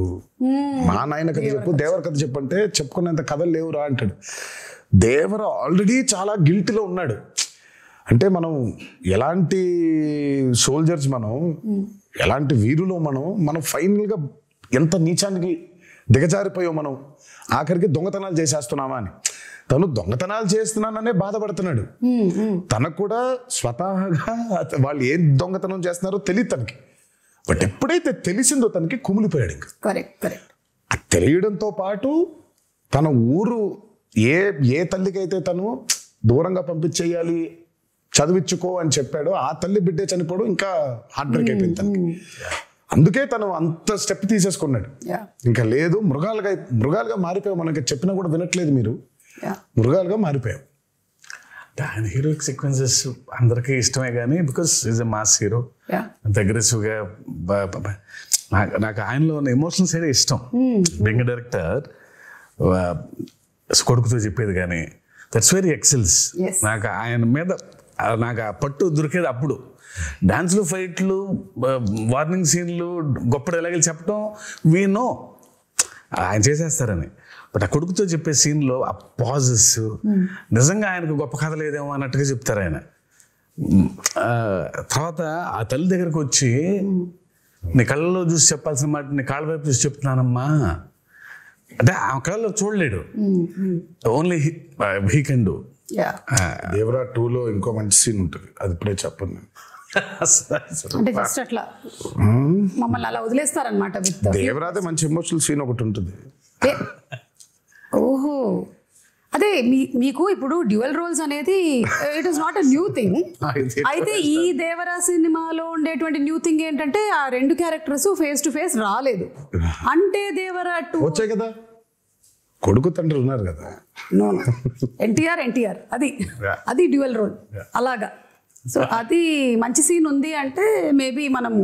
B: మా నాయన కథ చెప్పు, దేవర కథ చెప్పంటే చెప్పుకునేంత కథలు లేవురా అంటాడు. దేవర ఆల్రెడీ చాలా గిల్టీలో ఉన్నాడు. అంటే మనం ఎలాంటి సోల్జర్స్, మనం ఎలాంటి వీరులో మనం ఫైనల్గా ఎంత నీచానికి దిగజారిపోయాం మనం, ఆఖరికి దొంగతనాలు చేసేస్తున్నామా అని. తను దొంగతనాలు చేస్తున్నాననే బాధపడుతున్నాడు. తనకు కూడా స్వతహాగా వాళ్ళు ఏం దొంగతనం చేస్తున్నారో తెలియదు తనకి. బట్ ఎప్పుడైతే తెలిసిందో తనకి కుమిలిపోయాడు. ఇంకా అది తెలియడంతో పాటు తన ఊరు ఏ తల్లికైతే తను దూరంగా పంపించేయాలి, చదివించుకో అని చెప్పాడో ఆ తల్లి బిడ్డే చనిపోవడం ఇంకా హార్ట్ బ్రేక్ అయిపోయింది తనకి. అందుకే తను అంత స్టెప్ తీసేసుకున్నాడు. ఇంకా లేదు, మృగాలుగా మారిపోయావు, మనకి చెప్పినా కూడా వినట్లేదు మీరు, మృగాలుగా మారిపోయావు.
C: ఆయన హీరోయిక్ సీక్వెన్సెస్ అందరికీ ఇష్టమే కానీ because is a mass hero, అంత అగ్రెసివ్గా. నాకు ఆయనలో ఉన్న ఎమోషనల్ సైడ్ ఇష్టం. బీయింగ్ డైరెక్టర్ కొడుకుతో చెప్పేది కానీ దట్స్ వెరీ ఎక్సెల్స్. నాకు ఆయన మీద నాకు ఆ పట్టు దొరికేది అప్పుడు. డాన్స్లు, ఫైట్లు, వార్నింగ్ సీన్లు, గొప్ప డైలాగులు చెప్పడం వీ నో ఆయన చేసేస్తారని. బట్ ఆ కొడుకుతో చెప్పే సీన్లో ఆ పాజెస్ నిజంగా ఆయనకు గొప్ప కథ లేదేమో అన్నట్టుగా చెప్తారు ఆయన. తర్వాత ఆ తల్లి దగ్గరకు వచ్చి, నీ కళ్ళలో చూసి చెప్పాల్సిన మాట నీ కాళ్ళ వైపు చూసి చెప్తున్నానమ్మా అంటే ఆ కళ్ళలో చూడలేడు, only he can do.
B: Devara 2లో ఇంకో మంచి సీన్ ఉంటుంది, అది ఇప్పుడే చెప్పండి.
A: అంటే జస్ట్ అట్లా మమ్మల్ని అలా వదిలేస్తారనమాట.
B: దేవరాదే మంచి ఎమోషనల్ సీన్ ఒకటి ఉంటుంది.
A: ఓహో, అదే మీకు ఇప్పుడు డ్యూయల్ రోల్స్ అనేది it is not a new thing. అయితే ఈ దేవరా సినిమాలో ఉండేటువంటి న్యూ థింగ్ ఏంటంటే ఆ 2 క్యారెక్టర్స్ ఫేస్ టు ఫేస్ రాలేదు. అంటే దేవరా 2
B: వచ్చాయి కదా, కొడుకు తండ్రి ఉన్నారు కదా.
A: నో ఎన్టీఆర్ అది డ్యూయల్ రోల్ అలాగా. సో అది మంచి సీన్ ఉంది అంటే మేబీ మనము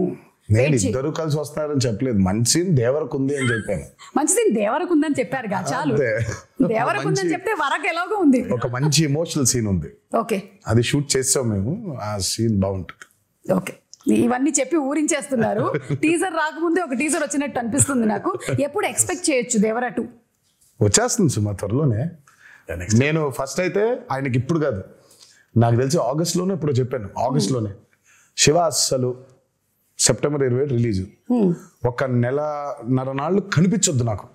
B: నేను ఇద్దరు కలిసి వస్తారని చెప్పలేదు, మంచి సీన్ దేవరకు ఉంది అని చెప్పాను.
A: మంచి సీన్ దేవరకు ఉందని చెప్పారు కదా, చాలు. దేవరకు ఉందని చెప్తే వరకు ఎలాగో ఉంది,
B: ఒక మంచి ఎమోషనల్ సీన్ ఉంది.
A: ఓకే,
B: అది షూట్ చేసాం మేము, ఆ సీన్ బాగుంటుంది.
A: ఓకే, ఇవన్నీ చెప్పి ఊరించేస్తున్నారు. టీజర్ రాకముందే ఒక టీజర్ వచ్చినట్టు అనిపిస్తుంది నాకు. ఎప్పుడు ఎక్స్పెక్ట్ చేయొచ్చు దేవరా 2?
B: వచ్చేస్తుంది సుమా త్వరలోనే. నేను ఫస్ట్ అయితే ఆయనకి ఇప్పుడు కాదు, నాకు తెలిసి ఆగస్ట్లోనే ఇప్పుడు చెప్పాను, ఆగస్ట్లోనే. శివ అస్సలు సెప్టెంబర్ 27 రిలీజ్, 1.5 నెలలు కనిపించొద్దు నాకు.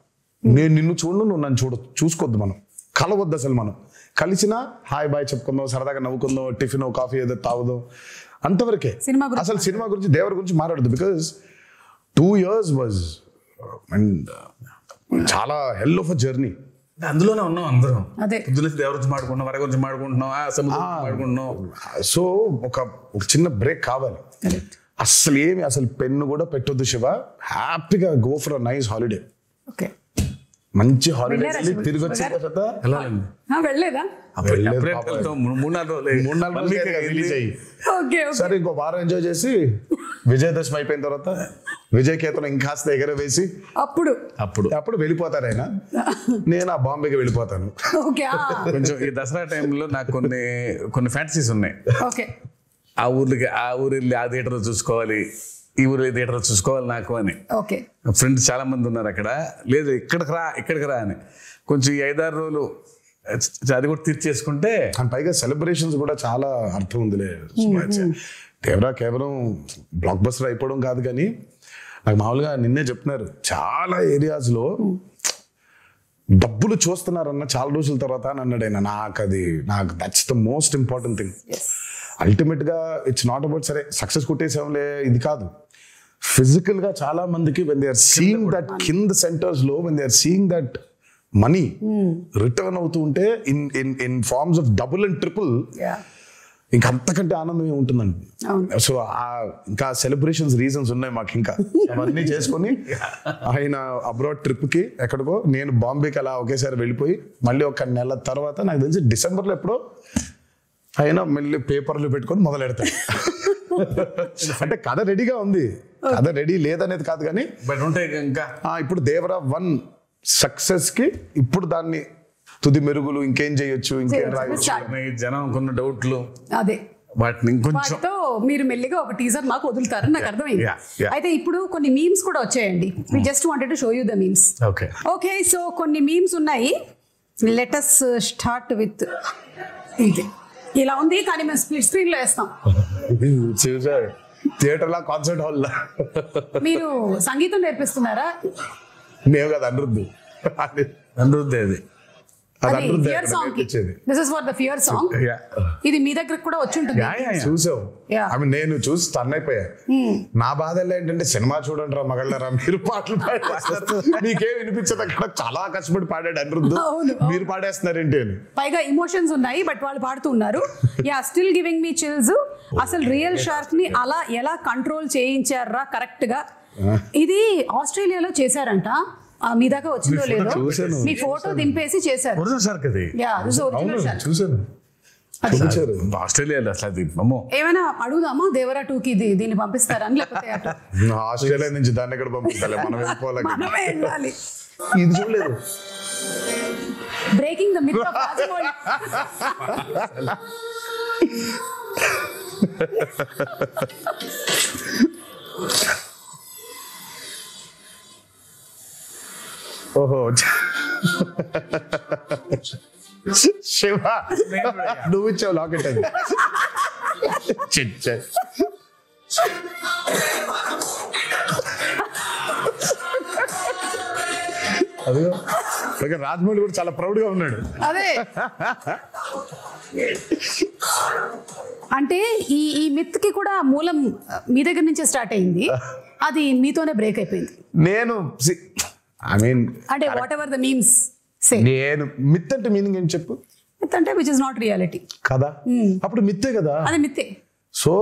B: నేను నిన్ను చూడను, నువ్వు నన్ను చూసుకోవద్దు, మనం కలవద్దు అసలు. మనం కలిసినా హాయ్ బాయ్ చెప్పుకుందాం, సరదాగా నవ్వుకుందాం, టిఫిన్ కాఫీ ఏదో తాగుదాం, అంతవరకే. అసలు సినిమా గురించి దేవర గురించి మాట్లాడదు. బికాజ్ 2 years వాజ్ అండ్ చాలా హెల్ ఆఫ్ అ జర్నీ.
C: అందులోనే ఉన్నాం అందరం. పొద్దున్న దేవర గురించి మాడుకుంటున్నాం, వర గురించి మాడుకుంటున్నాం, మాడుకుంటున్నాం.
B: సో ఒక చిన్న బ్రేక్ కావాలి. అసలు పెన్ను కూడా పెట్టొద్దు శివ, హ్యాపీగా go for a nice holiday. మంచి హాలిడే తిరిగి వచ్చిన తర్వాత
A: వెళ్ళలేదా?
B: సరే ఇంకో వారం ఎంజాయ్ చేసి విజయదశమి అయిపోయిన తర్వాత విజయ్ కేతనం ఇంకాస్త ఎగర వేసి అప్పుడు వెళ్ళిపోతారు ఆయన. నేను ఆ బాంబేకి వెళ్ళిపోతాను.
C: కొంచెం ఈ దసరా టైంలో నాకు కొన్ని ఫ్యాంటసీస్ ఉన్నాయి. ఆ ఊరు వెళ్ళి ఆ థియేటర్ చూసుకోవాలి, ఈ ఊరు థియేటర్ చూసుకోవాలి నాకు అని. ఫ్రెండ్స్ చాలా మంది ఉన్నారు అక్కడ. లేదు ఇక్కడికి రా అని కొంచెం ఈ 5-6 రోజులు అది కూడా తీర్చేసుకుంటే.
B: పైగా సెలబ్రేషన్స్ కూడా చాలా అర్థం ఉందిలే. దేవరా కేవలం బ్లాక్ బస్టర్ అయిపోవడం కాదు, కానీ నాకు మామూలుగా నిన్నే చెప్తున్నారు చాలా ఏరియాస్లో డబ్బులు చూస్తున్నారన్న చాలా రోజుల తర్వాత అని అన్నాడు ఆయన. నాకు that's the most important thing. Ultimate గా ఇట్స్ నాట్ అబౌట్ సరే సక్సెస్ కొట్టేసాంలే, ఇది కాదు. ఫిజికల్ గా చాలా మందికి when they are seeing that కింద సెంటర్స్ లో when they are seeing that money return అవుతూ ఉంటే in forms of double and triple, ఇంకా అంతకంటే ఆనందమే ఉంటుందండి. సో ఇంకా సెలబ్రేషన్స్ రీజన్స్ ఉన్నాయి మాకు. ఇంకా అవన్నీ చేసుకొని ఆయన అబ్రాడ్ ట్రిప్ కి ఎక్కడికో, నేను బాంబేకి అలా ఒకేసారి వెళ్ళిపోయి మళ్ళీ 1 నెల తర్వాత నాకు తెలిసి డిసెంబర్లో ఎప్పుడో అయినా మళ్ళీ పేపర్లు పెట్టుకొని మొదలెడతాడు. అంటే కథ రెడీగా ఉంది, కథ రెడీ లేదనేది కాదు, కానీ
C: ఇంకా
B: ఇప్పుడు దేవరా 1 సక్సెస్ కి ఇప్పుడు దాన్ని తుది మెరుగులు ఇంకేం చేయొచ్చు, ఇంకేం రాయొచ్చు,
C: జనం కొన్ని డౌట్లు,
A: అదే
C: వాటిని కొంచెం
A: మీరు మెల్లిగా ఒక టీజర్ మాకు వదులుతారని నాకు అర్థమైంది. అయితే ఇప్పుడు కొన్ని మీమ్స్ కూడా వచ్చాయండి. We just wanted to show you the memes. Okay, so కొన్ని మీమ్స్ ఉన్నాయి. లెట్ us స్టార్ట్ విత్ ఇది. ఇలా ఉంది, కానీ మేము స్ప్లిట్ స్క్రీన్ లో వేస్తాం.
B: థియేటర్ లా, కాన్సర్ట్ హాల్ లా.
A: మీరు సంగీతం నేర్పిస్తున్నారా?
B: మేము కదా అనిరుద్ధ్
A: ఫియర్ సాంగ్ కి. This is for the fear song. ఇది మీ దగ్గర కూడా వచ్చి ఉంటుంది.
B: చూసావు? నేను చూసి టర్న్ అయిపోయా. నా బాధ ఏంటంటే సినిమా చూడండి రా మగళ్ళరా, మీరు పాటలు పాడేస్తారు, మీకేం వినిపించదు. అక్కడ చాలా కష్టపడి పాడాడు అనిరుద్ధ్, మీరు పాడేస్తున్నారేంటి అని.
A: పైగా ఇమోషన్స్ ఉన్నాయి, బట్ వాళ్ళు పాడుతూ ఉన్నారు. Still giving me chills. అసలు రియల్ షార్క్ ని అలా ఎలా కంట్రోల్ చేయించారా కరెక్ట్ గా? ఇది ఆస్ట్రేలియాలో చేశారంట. మీ దాకా వచ్చిందో లేదో, మీ ఫోటో దింపేసి చేశారు.
C: ఆస్ట్రేలియాలో
A: ఏమైనా అడుగుదామా దేవరా 2 కి దీన్ని పంపిస్తారని? లేకపోతే
B: ఆస్ట్రేలియా నుంచి దాన్ని ఎక్కడ పంపిస్తాలి, మనమే వెళ్ళాలి. ఇది చూడలేదు.
A: Breaking the myth of Rajamouli.
B: ఓహో శివ, నువ్వు ఇచ్చావు లాకెట్ అది. అదిగో రాజమౌళి కూడా చాలా ప్రౌడ్ గా ఉన్నాడు.
A: అదే అంటే ఈ మిత్ కి కూడా మూలం మీ దగ్గర నుంచే స్టార్ట్ అయింది, అది మీతోనే బ్రేక్ అయిపోయింది.
B: నేను
A: అంటే వాట్ ఎవర్ ద మీమ్స్ సే,
B: నేను మిత్ అంటే మీనింగ్ ఏం చెప్పు?
A: మిత్ అంటే విచ్ ఇస్ నాట్ రియాలిటీ
B: కదా, అప్పుడు మిత్తే కదా.
A: అది మిత్తే.
B: సో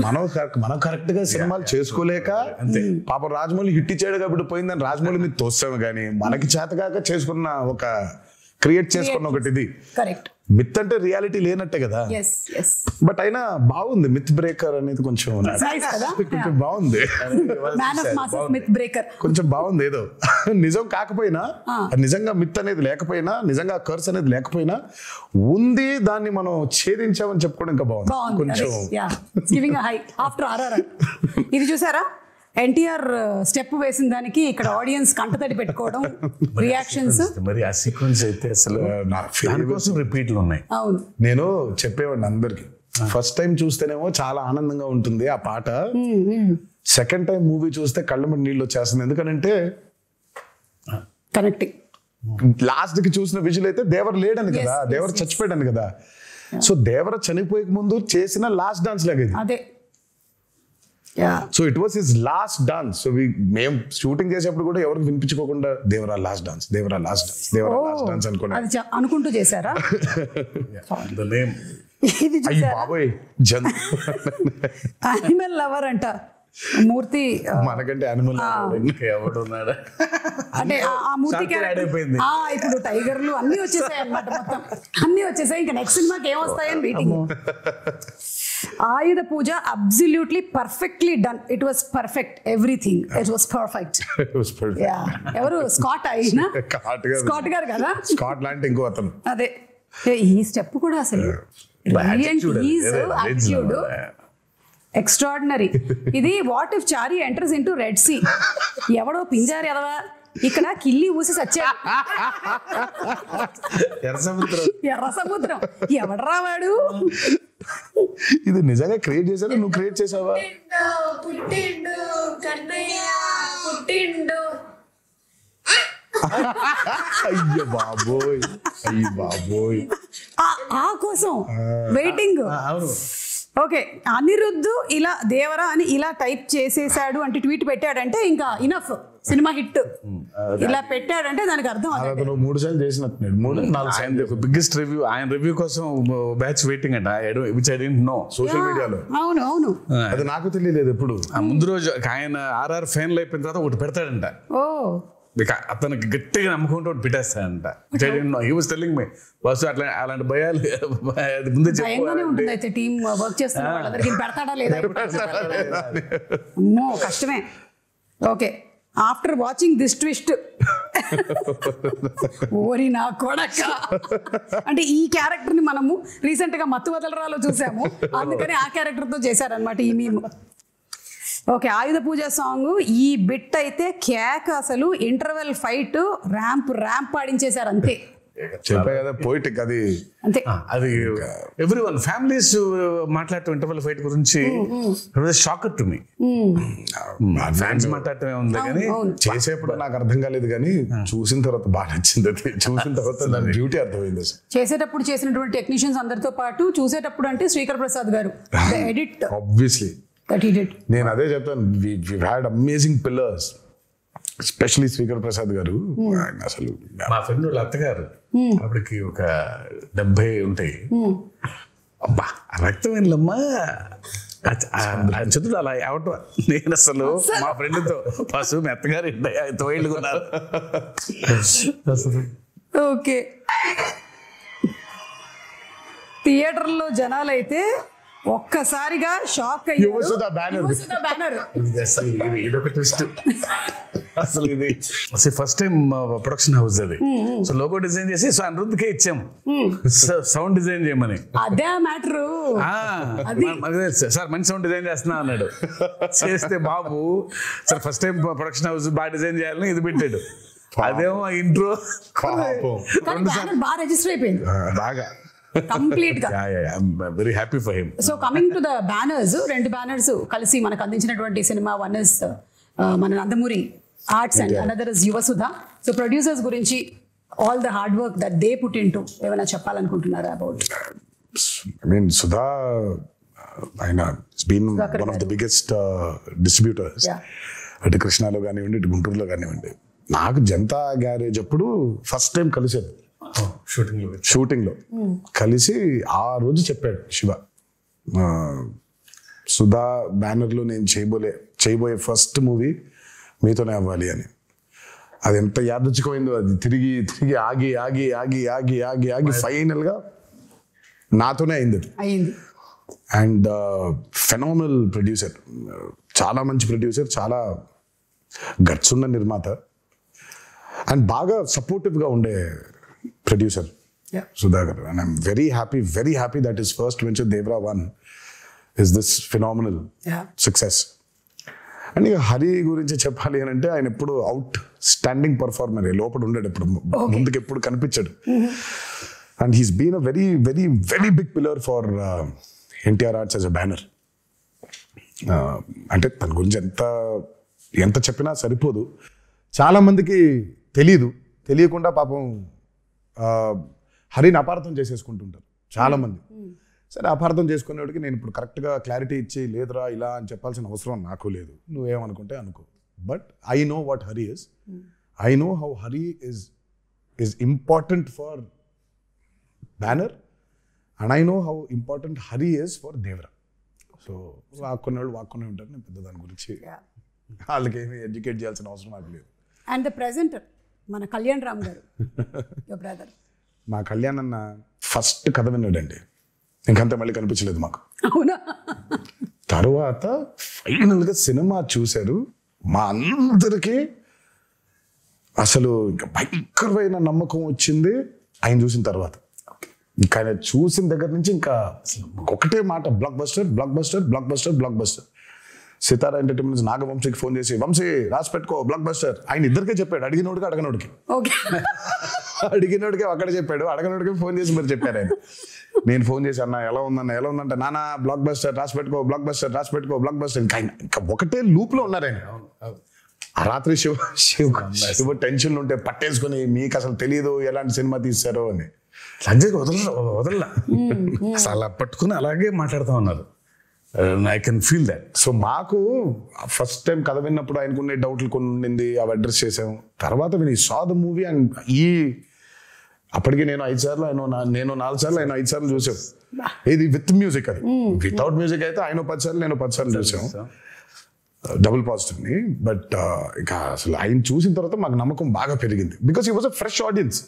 B: మనం కరెక్ట్ గా సినిమాలు చేసుకోలేక పాపం రాజమౌళి హిట్ ఇచ్చాడు కాబట్టి పోయిందని రాజమౌళి మీద తోస్తాము, కానీ మనకి చేతగాక చేసుకున్న ఒక క్రియేట్ చేసుకున్న ఒకటి ఇది.
A: కరెక్ట్.
B: మిత్ అంటే రియాలిటీ లేనట్టే కదా. బట్ అయినా బాగుంది మిత్ బ్రేకర్ అనేది, కొంచెం బాగుంది. కొంచెం బాగుంది. ఏదో నిజం కాకపోయినా, నిజంగా మిత్ అనేది లేకపోయినా, నిజంగా కర్స్ అనేది లేకపోయినా ఉంది, దాన్ని మనం ఛేదించామని చెప్పుకోవడం ఇంకా బాగుంది కొంచెం.
A: ఇది చూసారా, ఎన్టీఆర్ స్టెప్ వేసిన దానికి ఇక్కడ ఆడియన్స్ కంటతడి పెట్టుకోవడం, రియాక్షన్స్.
C: మరి ఆ సీక్వెన్స్ అయితే అసలు దానికోసం రిపీట్లు ఉన్నాయి.
A: అవును,
B: నేను చెప్పేవాడిని అందరికి, ఫస్ట్ టైం చూస్తేనేమో చాలా ఆనందంగా ఉంటుంది ఆ పాట, సెకండ్ టైం మూవీ చూస్తే కళ్ళ మీద నీళ్ళు వచ్చేస్తుంది. ఎందుకంటే
A: కనెక్టింగ్
B: లాస్ట్ కి చూసిన విజువల్ అయితే దేవర లేడని కదా, దేవర చచ్చిపోయాడని కదా. సో దేవర చనిపోయే ముందు చేసిన లాస్ట్ డాన్స్ లాగా ఇది.
A: అదే.
B: So it was his last dance. So మేము షూటింగ్ చేసేప్పుడు కూడా ఎవరికి వినిపించుకోకుండా Devara last dance, Devara last dance, Devara last dance
A: అనుకుంటూ చేశారా? ఇది
B: బాబోయ్
A: యానిమల్ లవర్ అంట మూర్తి.
B: మనకంటే యానిమల్
C: ఎవడున్నాడా
A: అంటే ఆ మూర్తి ఇప్పుడు టైగర్లు అన్ని వచ్చేసాయి అన్నమాట, మొత్తం అన్ని వచ్చేసాయి. ఇంకా నెక్స్ట్ సినిమాకి ఏమొస్తాయని waiting. Ayudha Pooja absolutely perfectly done. It was perfect, everything it was perfect. ఎవరు స్కాట్ అయినా స్కాట్ గారు కదా,
B: స్కాట్ లాంటి ఇంకో అతను.
A: అదే ఈ స్టెప్ కూడా అసలు ఎక్స్ట్రాడినరీ. ఇది what if Chari enters into Red Sea. ఎవడో పింజారు ఎదవా ఇక్కడ కిల్లి ఊసి సచ్చాడు. ఎర్ర సముద్రం ఎవడరా వాడు?
B: ఇది నిజంగా క్రియేట్ చేశారా, నువ్వు క్రియేట్ చేసావా? అయ్యో బాబోయ్, అయ్యో బాబోయ్,
A: ఆ కోసం వెయిటింగ్. ఓకే, అనిరుద్ధ్ ఇలా దేవరా అని ఇలా టైప్ చేసేసాడు అంటే, ట్వీట్ పెట్టాడంటే ఇంకా ఇనఫ్, సినిమా హిట్. ఇలా పెట్టాడంటే దానికి అర్థం
B: అతను 3 సార్లు చేసినట్టున్నాడు, 3-4 సార్లు.
C: బిగ్గెస్ట్ రివ్యూ, ఆయన రివ్యూ కోసం బ్యాచ్ వెయిటింగ్ అంట. Which I didn't know.
B: Social మీడియాలో.
A: అవును అవును,
B: అది నాకు తెలియలేదు ఎప్పుడు.
C: ముందు రోజు ఆయన ఆర్ఆర్ ఫైనల్ అయిపోయిన తర్వాత ఒకటి పెడతాడంట.
A: ఓ
C: అతనికి గట్టిగా నమ్ముకుంటూ ఒకటి పెట్టేస్తాడంట. హీ వాస్ టెల్లింగ్ మీ బస్ అట్లా అలాంటి భయాలు ముందే
A: ఉంటుంది. అయితే టీమ్ వర్క్ చేస్తున్న వాళ్ళందరికీ పెడతాడా లేదా అమ్మో కష్టమే. Okay, after watching this twist ఓరి నా కొడక అంటే ఈ క్యారెక్టర్ ని మనము రీసెంట్ గా మత్తు వదలరాలో చూసాము, అందుకని ఆ క్యారెక్టర్ తో చేశారనమాట ఈ మీమ్. ఓకే, ఆయుధ పూజ సాంగ్ ఈ బిట్ అయితే కేక్, అసలు ఇంటర్వెల్ ఫైట్ ర్యాంప్ పాడించేశారు అంతే.
B: చెప్పా కదా పోయిటిక్ అది
A: అంతే.
C: అది ఎవ్రీవన్ ఫ్యామిలీస్ మాట్లాడటం ఇంటర్వెల్ ఫైట్ గురించి షాకర్ టు మీ. ఫ్యాన్స్ మాట్లాడటమే ఉంది కానీ
B: చేసేప్పుడు నాకు అర్థం కాలేదు, కానీ చూసిన తర్వాత బాగా నచ్చింది. అది చూసిన తర్వాత దాని బ్యూటీ అర్థమైంది.
A: చేసేటప్పుడు చేసినటువంటి టెక్నీషియన్స్ అందరితో పాటు చూసేటప్పుడు అంటే శ్రీకర్ ప్రసాద్ గారు edit
B: obviously
A: that he did.
B: నేను అదే చెప్తాను, we've had amazing pillars, especially Srikar Prasad గారు. అసలు
C: మా ఫ్రెండ్ వాళ్ళ అత్తగారు అప్పటికి ఒక 70 ఉంటాయి. అబ్బా రక్తం ఏంలమ్మా చదువు అలా అవటం. నేను అసలు మా ఫ్రెండ్తో ఫస్ట్ మీ అత్తగారు 9 ఏళ్ళు కొన్నారు.
A: ఓకే, థియేటర్లో జనాలైతే ఒక్కసారిగా షాక్ అయ్యారు.
C: ఇదొక ట్విస్ట్ అసలు. ఇది ఫస్ట్ టైం ప్రొడక్షన్ హౌస్ అది. సో లోగో డిజైన్ చేసి సో అనిరుద్ధ్కే ఇచ్చాము సౌండ్ డిజైన్ చేయమని.
A: అదే మ్యాటర్.
C: సార్ మంచి సౌండ్ డిజైన్ చేస్తున్నా అన్నాడు. చేస్తే బాబు sir first time production house బాగా డిజైన్ చేయాలని ఇది పెట్టాడు. అదేమో ఇంట్రో
A: బాగా రిజిస్టర్ అయిపోయింది
B: బాగా
A: కంప్లీట్ గా.
C: Very happy for him.
A: So coming to the banners, 2 banners కలిసి మనకు అందించినటువంటి సినిమా. వన్ ఇస్ మన Nandamuri arts and another is Yuvasudha. So producers గురించి all the hard work that they put into ఏమైనా చెప్పాలనుకుంటున్నారా అబౌట్?
B: ఐ మీన్ సుధా ఆయన been one of the biggest distributors. అటు కృష్ణాలో కానివ్వండి, ఇటు గుంటూరులో కానివ్వండి. నాకు జనతా గ్యారేజ్ అప్పుడు ఫస్ట్ టైం కలిసాను షూటింగ్ లో కలిసి. ఆ రోజు చెప్పాడు శివ, సుధా బ్యానర్ లో నేను చేయబోయే ఫస్ట్ మూవీ మీతోనే అవ్వాలి అని. అది ఎంత యాదృచ్ఛికమైందో. అది తిరిగి ఆగి ఫైనల్ గా నాతోనే అయింది అది. అండ్ ఫెనామినల్ ప్రొడ్యూసర్, చాలా మంచి ప్రొడ్యూసర్, చాలా గట్స్ ఉన్న నిర్మాత, అండ్ బాగా సపోర్టివ్ గా ఉండే producer Sudhakar. And I'm very happy that his first venture Devara 1 is this phenomenal success. And ఇక హరి గురించి చెప్పాలి అని అంటే ఆయన ఎప్పుడు అవుట్ స్టాండింగ్ పర్ఫార్మర్, లోపల ఉండేది ఎప్పుడు, ముందుకు ఎప్పుడు కనిపించాడు. And he's been a very big pillar for NTR Arts as a banner. అంటే తన గురించి ఎంత చెప్పినా సరిపోదు. చాలా మందికి తెలీదు తెలియకుండా పాపం హరిని అపార్థం చేసేసుకుంటుంటారు చాలామంది. సరే అపార్థం చేసుకునేవాడికి నేను ఇప్పుడు కరెక్ట్గా క్లారిటీ ఇచ్చి లేదురా ఇలా అని చెప్పాల్సిన అవసరం నాకు లేదు, నువ్వేమనుకుంటే అనుకో. But I know what Hari is, I know how Hari is important for Banner and I know how important Hari is for Devara. So వాక్కునే ఉంటారు. నేను పెద్ద దాని గురించి వాళ్ళకి ఏమి ఎడ్యుకేట్ చేయాల్సిన అవసరం నాకు లేదు.
A: అండ్ ద ప్రెజెంటర్ మన కళ్యాణ్ రామ్ గారు, యువర్ బ్రదర్.
B: మా కళ్యాణ్ అన్న ఫస్ట్ కథ విన్నాడండి, ఇంకంతా మళ్ళీ కనిపించలేదు మాకు.
A: అవునా?
B: తర్వాత ఫైనల్గా సినిమా చూశారు. మా అందరికీ అసలు ఇంకా భయంకరమైన నమ్మకం వచ్చింది ఆయన చూసిన తర్వాత. ఇంకా ఆయన చూసిన దగ్గర నుంచి ఇంకా ఒకటే మాట, blockbuster blockbuster blockbuster blockbuster. Sithara entertainments నాగవంశీకి ఫోన్ చేసి వంశీ రాసి పెట్టుకో బ్లాక్ బస్టర్. ఆయన ఇద్దరికే చెప్పాడు, అడిగినోడికి అడగనోడికి. అడిగినోడికి అక్కడ చెప్పాడు, అడగనోడికి ఫోన్ చేసి మరి చెప్పారు ఆయన. నేను ఫోన్ చేసి అన్న ఎలా ఉందంటే నానా బ్లాక్ బస్టర్ రాసి పెట్టుకో బ్లాక్ బస్టర్ రాసి పెట్టుకో బ్లాక్ బస్టర్. ఇంకా ఒకటే లూప్ లో ఉన్నారు ఆయన. ఆ రాత్రి శివ టెన్షన్లు ఉంటే పట్టేసుకొని మీకు అసలు తెలియదు ఎలాంటి సినిమా తీశారో అని.
C: వదలలా అసలు అలా పట్టుకుని అలాగే మాట్లాడుతూ ఉన్నారు. I can feel that.
B: So మాకు ఫస్ట్ టైం కథ విన్నప్పుడు ఆయనకునే డౌట్లు కొన్ని ఉండింది, అవి అడ్రస్ చేసాం. తర్వాత విని సా ద మూవీ అండ్ అప్పటికి నేను 5 సార్లు, నేను 4 సార్లు, ఆయన 5 సార్లు చూసాం. ఇది విత్ మ్యూజిక్, అది వితౌట్ మ్యూజిక్ అయితే ఆయన 10 సార్లు నేను 10 సార్లు చూసాం డబుల్ పాజిటివ్ ని. బట్ ఇంకా అసలు ఆయన చూసిన తర్వాత మాకు నమ్మకం బాగా పెరిగింది. Because he was a fresh audience.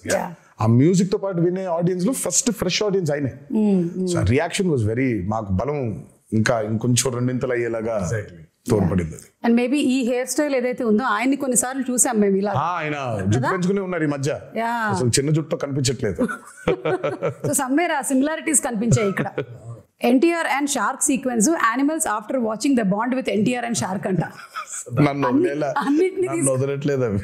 B: ఆ మ్యూజిక్ తో పాటు వినే ఆడియన్స్ లో ఫస్ట్ ఫ్రెష్ ఆడియన్స్ ఆయనే. సో రియాక్షన్ వాజ్ వెరీ, మాకు బలం ఇంకా ఇంకొంచెం రెండింతలు అయ్యేలాగా తోడ్పడింది.
A: అండ్ మేబీ ఈ హెయిర్ స్టైల్ ఏదైతే ఉందో ఆయన్ని కొన్నిసార్లు చూసాం మేము ఇలా.
B: ఆయన జుట్టు పెంచుకునే ఉన్నారు ఈ మధ్య, అసలు చిన్న జుట్టు కనిపించట్లేదు.
A: సో సమ్వేర్ ఆ సిమిలారిటీస్ కనిపించాయి ఇక్కడ. NTR and shark sequence, animals after watching the bond with NTR and shark అంట.
B: నన్ను వదలట్లేదు అవి.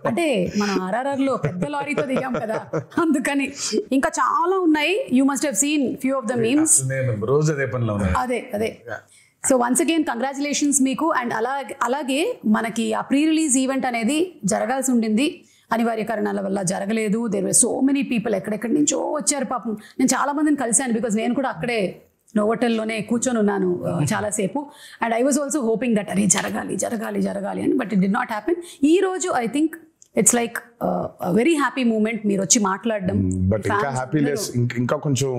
A: అంటే మనం ఆర్ఆర్ఆర్ లో పెద్ద లారీతో దిగాం కదా, అందుకని. ఇంకా చాలా ఉన్నాయి. You must have seen few of the memes.
C: రోజు అదే పనిలో
A: అదే. సో వన్స్ అగైన్ కంగ్రాచులేషన్స్ మీకు. అండ్ అలాగే మనకి ఆ ప్రీ రిలీజ్ ఈవెంట్ అనేది జరగాల్సి ఉండింది, అనివార్య కారణాల వల్ల జరగలేదు. There were so many people, ఎక్కడెక్కడి నుంచో వచ్చారు పాపం. నేను చాలా మందిని కలిశాను, బికాజ్ నేను కూడా అక్కడే నోవోటెల్లోనే కూర్చొని ఉన్నాను చాలాసేపు. And I was also hoping that అరే జరగాలి అని. But it did not happen. ఈ రోజు I think it's like very happy moment మీరు వచ్చి మాట్లాడడం.
B: బట్ ఇంకా హ్యాపీనెస్ ఇంకా కొంచెం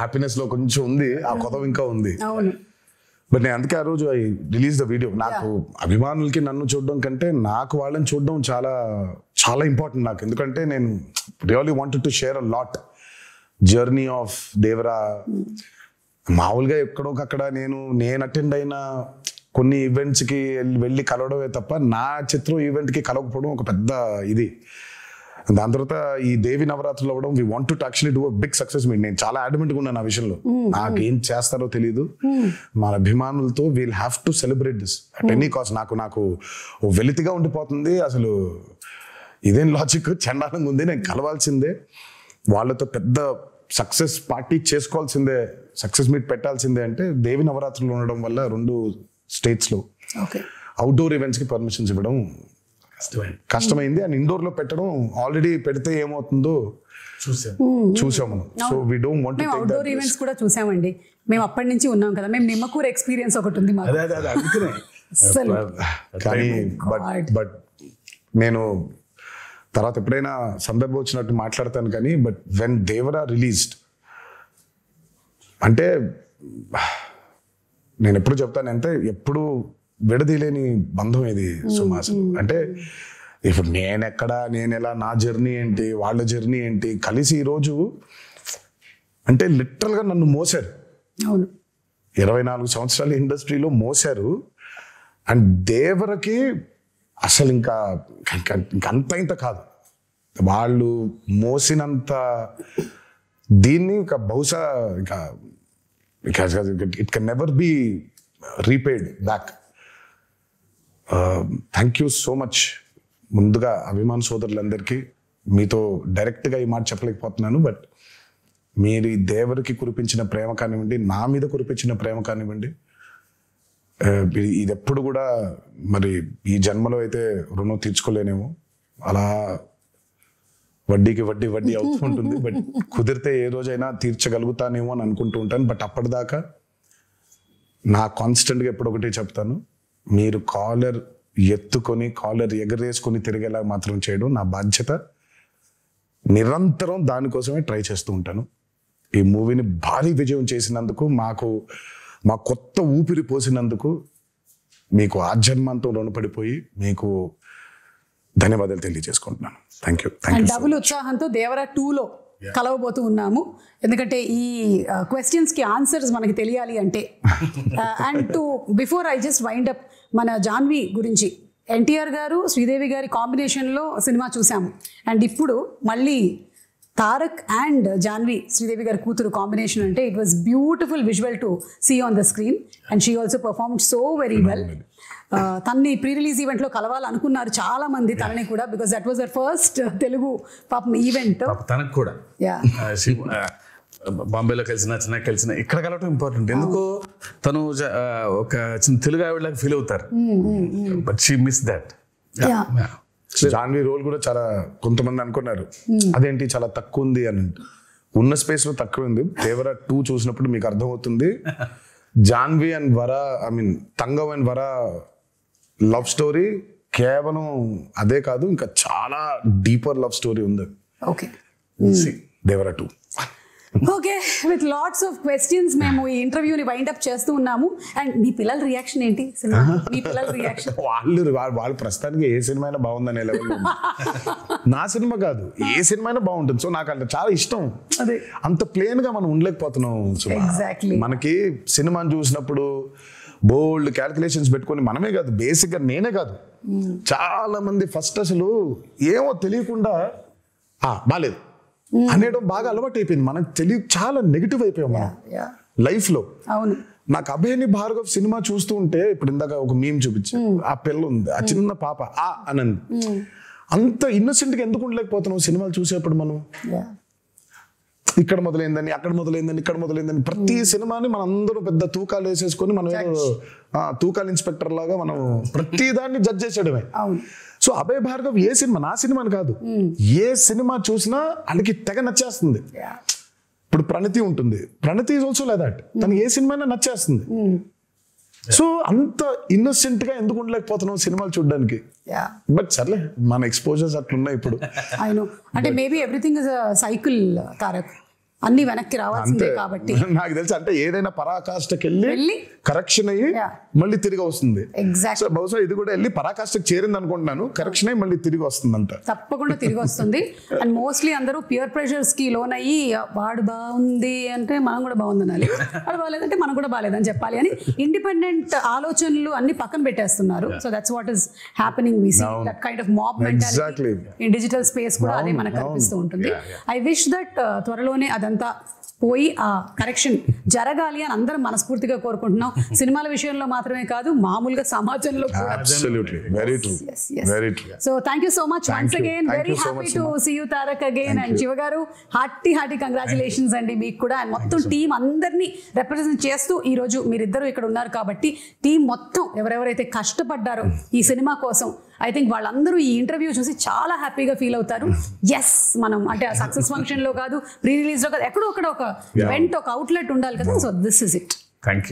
B: హ్యాపీనెస్ లో కొంచెం ఉంది, ఆ కొత్త ఇంకా ఉంది.
A: అవును.
B: బట్ నేను అందుకే ఆ రోజు ఐ రిలీజ్ ద వీడియో. నాకు అభిమానులకి నన్ను చూడడం కంటే నాకు వాళ్ళని చూడడం చాలా చాలా ఇంపార్టెంట్ నాకు. ఎందుకంటే నేను really wanted to share a lot journey of Devara. మామూలుగా ఎక్కడోకక్కడ నేను అటెండ్ అయిన కొన్ని ఈవెంట్స్కి వెళ్ళి కలవడమే తప్ప నా చిత్రం ఈవెంట్కి కలవకపోవడం ఒక పెద్ద ఇది. దాని తర్వాత ఈ దేవి నవరాత్రులు అవ్వడం, we want to actually do a big success meet. నేను చాలా అడ్మెంట్గా ఉన్నాను ఆ విషయంలో. నాకేం చేస్తారో తెలియదు, మన అభిమానులతో we'll have to celebrate this at any cost. నాకు వెలితిగా ఉండిపోతుంది అసలు. ఇదేం లాజిక్, చండాలంగా ఉంది. నేను కలవాల్సిందే, వాళ్ళతో పెద్ద సక్సెస్ పార్టీ చేసుకోవాల్సిందే, సక్సెస్ మీట్ పెట్టాల్సిందే. అంటే దేవి నవరాత్రులు ఉండడం వల్ల 2 స్టేట్స్లో అవుట్డోర్ ఈవెంట్స్కి పర్మిషన్స్ ఇవ్వడం కష్టమైంది. అండ్ ఇండోర్ లో పెట్టడం, ఆల్రెడీ పెడితే ఏమవుతుందో చూసాం మనం. So we don't want to take that.
A: Outdoor events కూడా చూసామండి మేము, అప్పటి నుంచి ఉన్నాం కదా. మేము నిమ్మకూరు ఎక్స్పీరియన్స్ ఒకటి ఉంది మాకు.
B: కానీ బట్ నేను తర్వాత ఎప్పుడైనా సందర్భం వచ్చినట్టు మాట్లాడతాను కానీ, బట్ వెన్ దేవరా రిలీజ్డ్ అంటే నేను ఎప్పుడు చెప్తాను అంటే, ఎప్పుడు విడదీలేని బంధం ఇది సుమాసం. అంటే ఇప్పుడు నేను ఎలా, నా జర్నీ ఏంటి, వాళ్ళ జర్నీ ఏంటి, కలిసి ఈరోజు అంటే లిటరల్గా నన్ను మోసారు. 24 సంవత్సరాల ఇండస్ట్రీలో మోసారు. అండ్ దేవరకి అసలు ఇంకా ఇంత కాదు, వాళ్ళు మోసినంత దీన్ని ఇంకా బహుశా ఇంకా it can never be repaid back. Thank you so much. ముందుగా అభిమాన సోదరులందరికీ మీతో డైరెక్ట్గా ఈ మాట చెప్పలేకపోతున్నాను, బట్ మీరు ఈ దేవరికి కురిపించిన ప్రేమ కానివ్వండి, నా మీద కురిపించిన ప్రేమ కానివ్వండి, ఇది ఎప్పుడు కూడా మరి ఈ జన్మలో అయితే రుణం తీర్చుకోలేనేమో. అలా వడ్డీకి వడ్డీ అవుతుంటుంది. బట్ కుదిరితే ఏ రోజైనా తీర్చగలుగుతానేమో అని అనుకుంటూ ఉంటాను. బట్ అప్పటిదాకా నా కాన్స్టెంట్గా ఎప్పుడొకటి చెప్తాను, మీరు కాలర్ ఎత్తుకొని కాలర్ ఎగరేసుకొని తిరిగేలా మాత్రం చేయడం నా బాధ్యత. నిరంతరం దానికోసమే ట్రై చేస్తూ ఉంటాను. ఈ మూవీని భారీ విజయం చేసినందుకు, మా కొత్త ఊపిరి పోసినందుకు మీకు ఆజన్మంతో రుణపడిపోయి మీకు ధన్యవాదాలు తెలియజేసుకుంటున్నాను. Thank you.
A: డబుల్ ఉత్సాహంతో దేవరా 2లో కలవబోతూ ఉన్నాము. ఎందుకంటే ఈ క్వశ్చన్స్కి ఆన్సర్స్ మనకి తెలియాలి అంటే. And to before I just wind up, మన జాన్వి గురించి, ఎన్టీఆర్ గారు శ్రీదేవి గారి కాంబినేషన్లో సినిమా చూసాము. అండ్ ఇప్పుడు మళ్ళీ తారక్ అండ్ జాన్వి, శ్రీదేవి గారి కూతురు కాంబినేషన్ అంటే it was beautiful visual to see on the screen. And she also performed so very well. తన్ని ప్రీ రిలీజ్ ఈవెంట్లో కలవాలనుకున్నారు చాలా మంది తనని కూడా, because that was their first Telugu పాపం ఈవెంట్.
C: తనకు కూడా బాంబేలో కలిసిన కలిసిన ఇక్కడ కలవటం ఇంపార్టెంట్. ఎందుకో తను ఒక చిన్న తెలుగు ఆవిడలాగా ఫీల్ అవుతారు. But she miss that.
B: Janhvi role కూడా చాలా, కొంతమంది అనుకున్నారు అదేంటి చాలా తక్కువ ఉంది అని. ఉన్న స్పేస్ లో తక్కువ ఉంది. దేవరా 2 చూసినప్పుడు మీకు అర్థమవుతుంది. Janhvi and Vara, I mean Thangam and Vara love story కేవలం అదే కాదు, ఇంకా చాలా డీపర్ లవ్ స్టోరీ ఉంది.
A: Okay,
B: Devara 2.
A: Okay, with lots of questions మేము ఈ ఇంటర్వ్యూని వైండ్ అప్ చేస్తూ ఉన్నాము. అండ్ మీ పిల్లల రియాక్షన్ ఏంటి సినిమా? మీ పిల్లల రియాక్షన్?
B: వాళ్ళు ప్రస్తుతానికి ఏ సినిమా అయినా బాగుందనే లెవెల్. నా సినిమా కాదు, ఏ సినిమా అయినా బాగుంటుంది. సో నాకు అంటే చాలా ఇష్టం. అంత ప్లేన్ గా మనం ఉండలేకపోతున్నాం. మనకి సినిమాని చూసినప్పుడు బోల్డ్ క్యాల్కులేషన్స్ పెట్టుకొని, మనమే కాదు బేసిక్ గా నేనే కాదు, చాలా మంది ఫస్ట్ అసలు ఏమో తెలియకుండా బాలేదు అనేయడం బాగా అలవాటు అయిపోయింది. మనకు చాలా నెగిటివ్ అయిపోయాం మనం లైఫ్ లో. నాకు అభయని భార్గవ్ సినిమా చూస్తూ ఉంటే, ఇప్పుడు ఇందాక ఒక మీమ్ చూపించి, ఆ పిల్ల ఉంది, ఆ చిన్న పాప అనంది, అంత ఇన్నోసెంట్ గా ఎందుకు ఉండలేకపోతున్నాం సినిమాలు చూసేప్పుడు మనం? ఇక్కడ మొదలైందని, అక్కడ మొదలైందని, ఇక్కడ మొదలైందని, ప్రతి సినిమాని మనం అందరూ పెద్ద తూకాలు వేసేసుకొని మనం ఏదో తూకాలు ఇన్స్పెక్టర్ లాగా మనం ప్రతి దాన్ని జడ్జ్ చేసేయడమే. సో అభయ్ భార్గవ్ ఏ సినిమా, నా సినిమాని కాదు, ఏ సినిమా చూసినా వాళ్ళకి తెగ నచ్చేస్తుంది. ఇప్పుడు ప్రణతి ఉంటుంది, ప్రణతి ఈజ్ ఆల్సో లైక్ దట్, తనకి ఏ సినిమా నచ్చేస్తుంది. సో అంత ఇన్నోసెంట్ గా ఎందుకు ఉండలేకపోతున్నాం సినిమాలు చూడడానికి? బట్ సర్లే, మన ఎక్స్పోజర్స్ అట్లున్నాయి ఇప్పుడు.
A: అంటే maybe everything is a cycle Tarak, అన్ని వెనక్కి రావాల్సిందే కాబట్టి.
B: నాకు తెలిసి అంటే ఏదైనా పరాకాష్ఠకి వెళ్ళి కరెక్షన్ అయ్యి మళ్ళీ తిరిగి వస్తుంది. సో బహుశా ఇది కూడా వెళ్ళి పరాకాష్ఠకి చేరింది అనుకుంటున్నాను, కరెక్షన్ అయ్యి మళ్ళీ తిరిగి వస్తుంది అంట.
A: తప్పకుండా తిరిగి వస్తుంది. అండ్ మోస్ట్లీ అందరూ పియర్ ప్రెషర్స్ కి లోన్ అయ్యి, వాడు బాగుంది అంటే మనం కూడా బాగుంది అనాలి, వాడు బాగాలేదంటే మనం కూడా బాగాలేదని చెప్పాలి అని ఇండిపెండెంట్ ఆలోచనలు అన్ని పక్కన పెట్టేస్తున్నారు. So that's what is happening. We see that kind of mob mentality in digital space కూడా అదే మనకు కనిపిస్తూ ఉంటుంది. ఐ విష్ దట్ త్వరలోనే అదంతా పోయి ఆ కరెక్షన్ జరగాలి అని అందరం మనస్ఫూర్తిగా కోరుకుంటున్నాం. సినిమాల విషయంలో మాత్రమే కాదు, మామూలుగా సమాజంలో కూడా. So thank you so much once again. Very happy to see you Tarak again. And Shiva garu, hearty congratulations అండి మీకు కూడా. అండ్ మొత్తం టీం అందరినీ రిప్రజెంట్ చేస్తూ ఈ రోజు మీరిద్దరూ ఇక్కడ ఉన్నారు కాబట్టి, టీం మొత్తం ఎవరెవరైతే కష్టపడ్డారో ఈ సినిమా కోసం, ఐ థింక్ వాళ్ళందరూ ఈ ఇంటర్వ్యూ చూసి చాలా హ్యాపీగా ఫీల్ అవుతారు. ఎస్, మనం అంటే ఆ సక్సెస్ ఫంక్షన్ లో కాదు, ప్రీ రిలీజ్ లో కాదు, ఎక్కడో ఒకటి ఒక ఈవెంట్, ఒక అవుట్లెట్ ఉండాలి కదా. So this is it.
B: Thank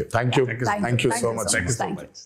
B: you so much.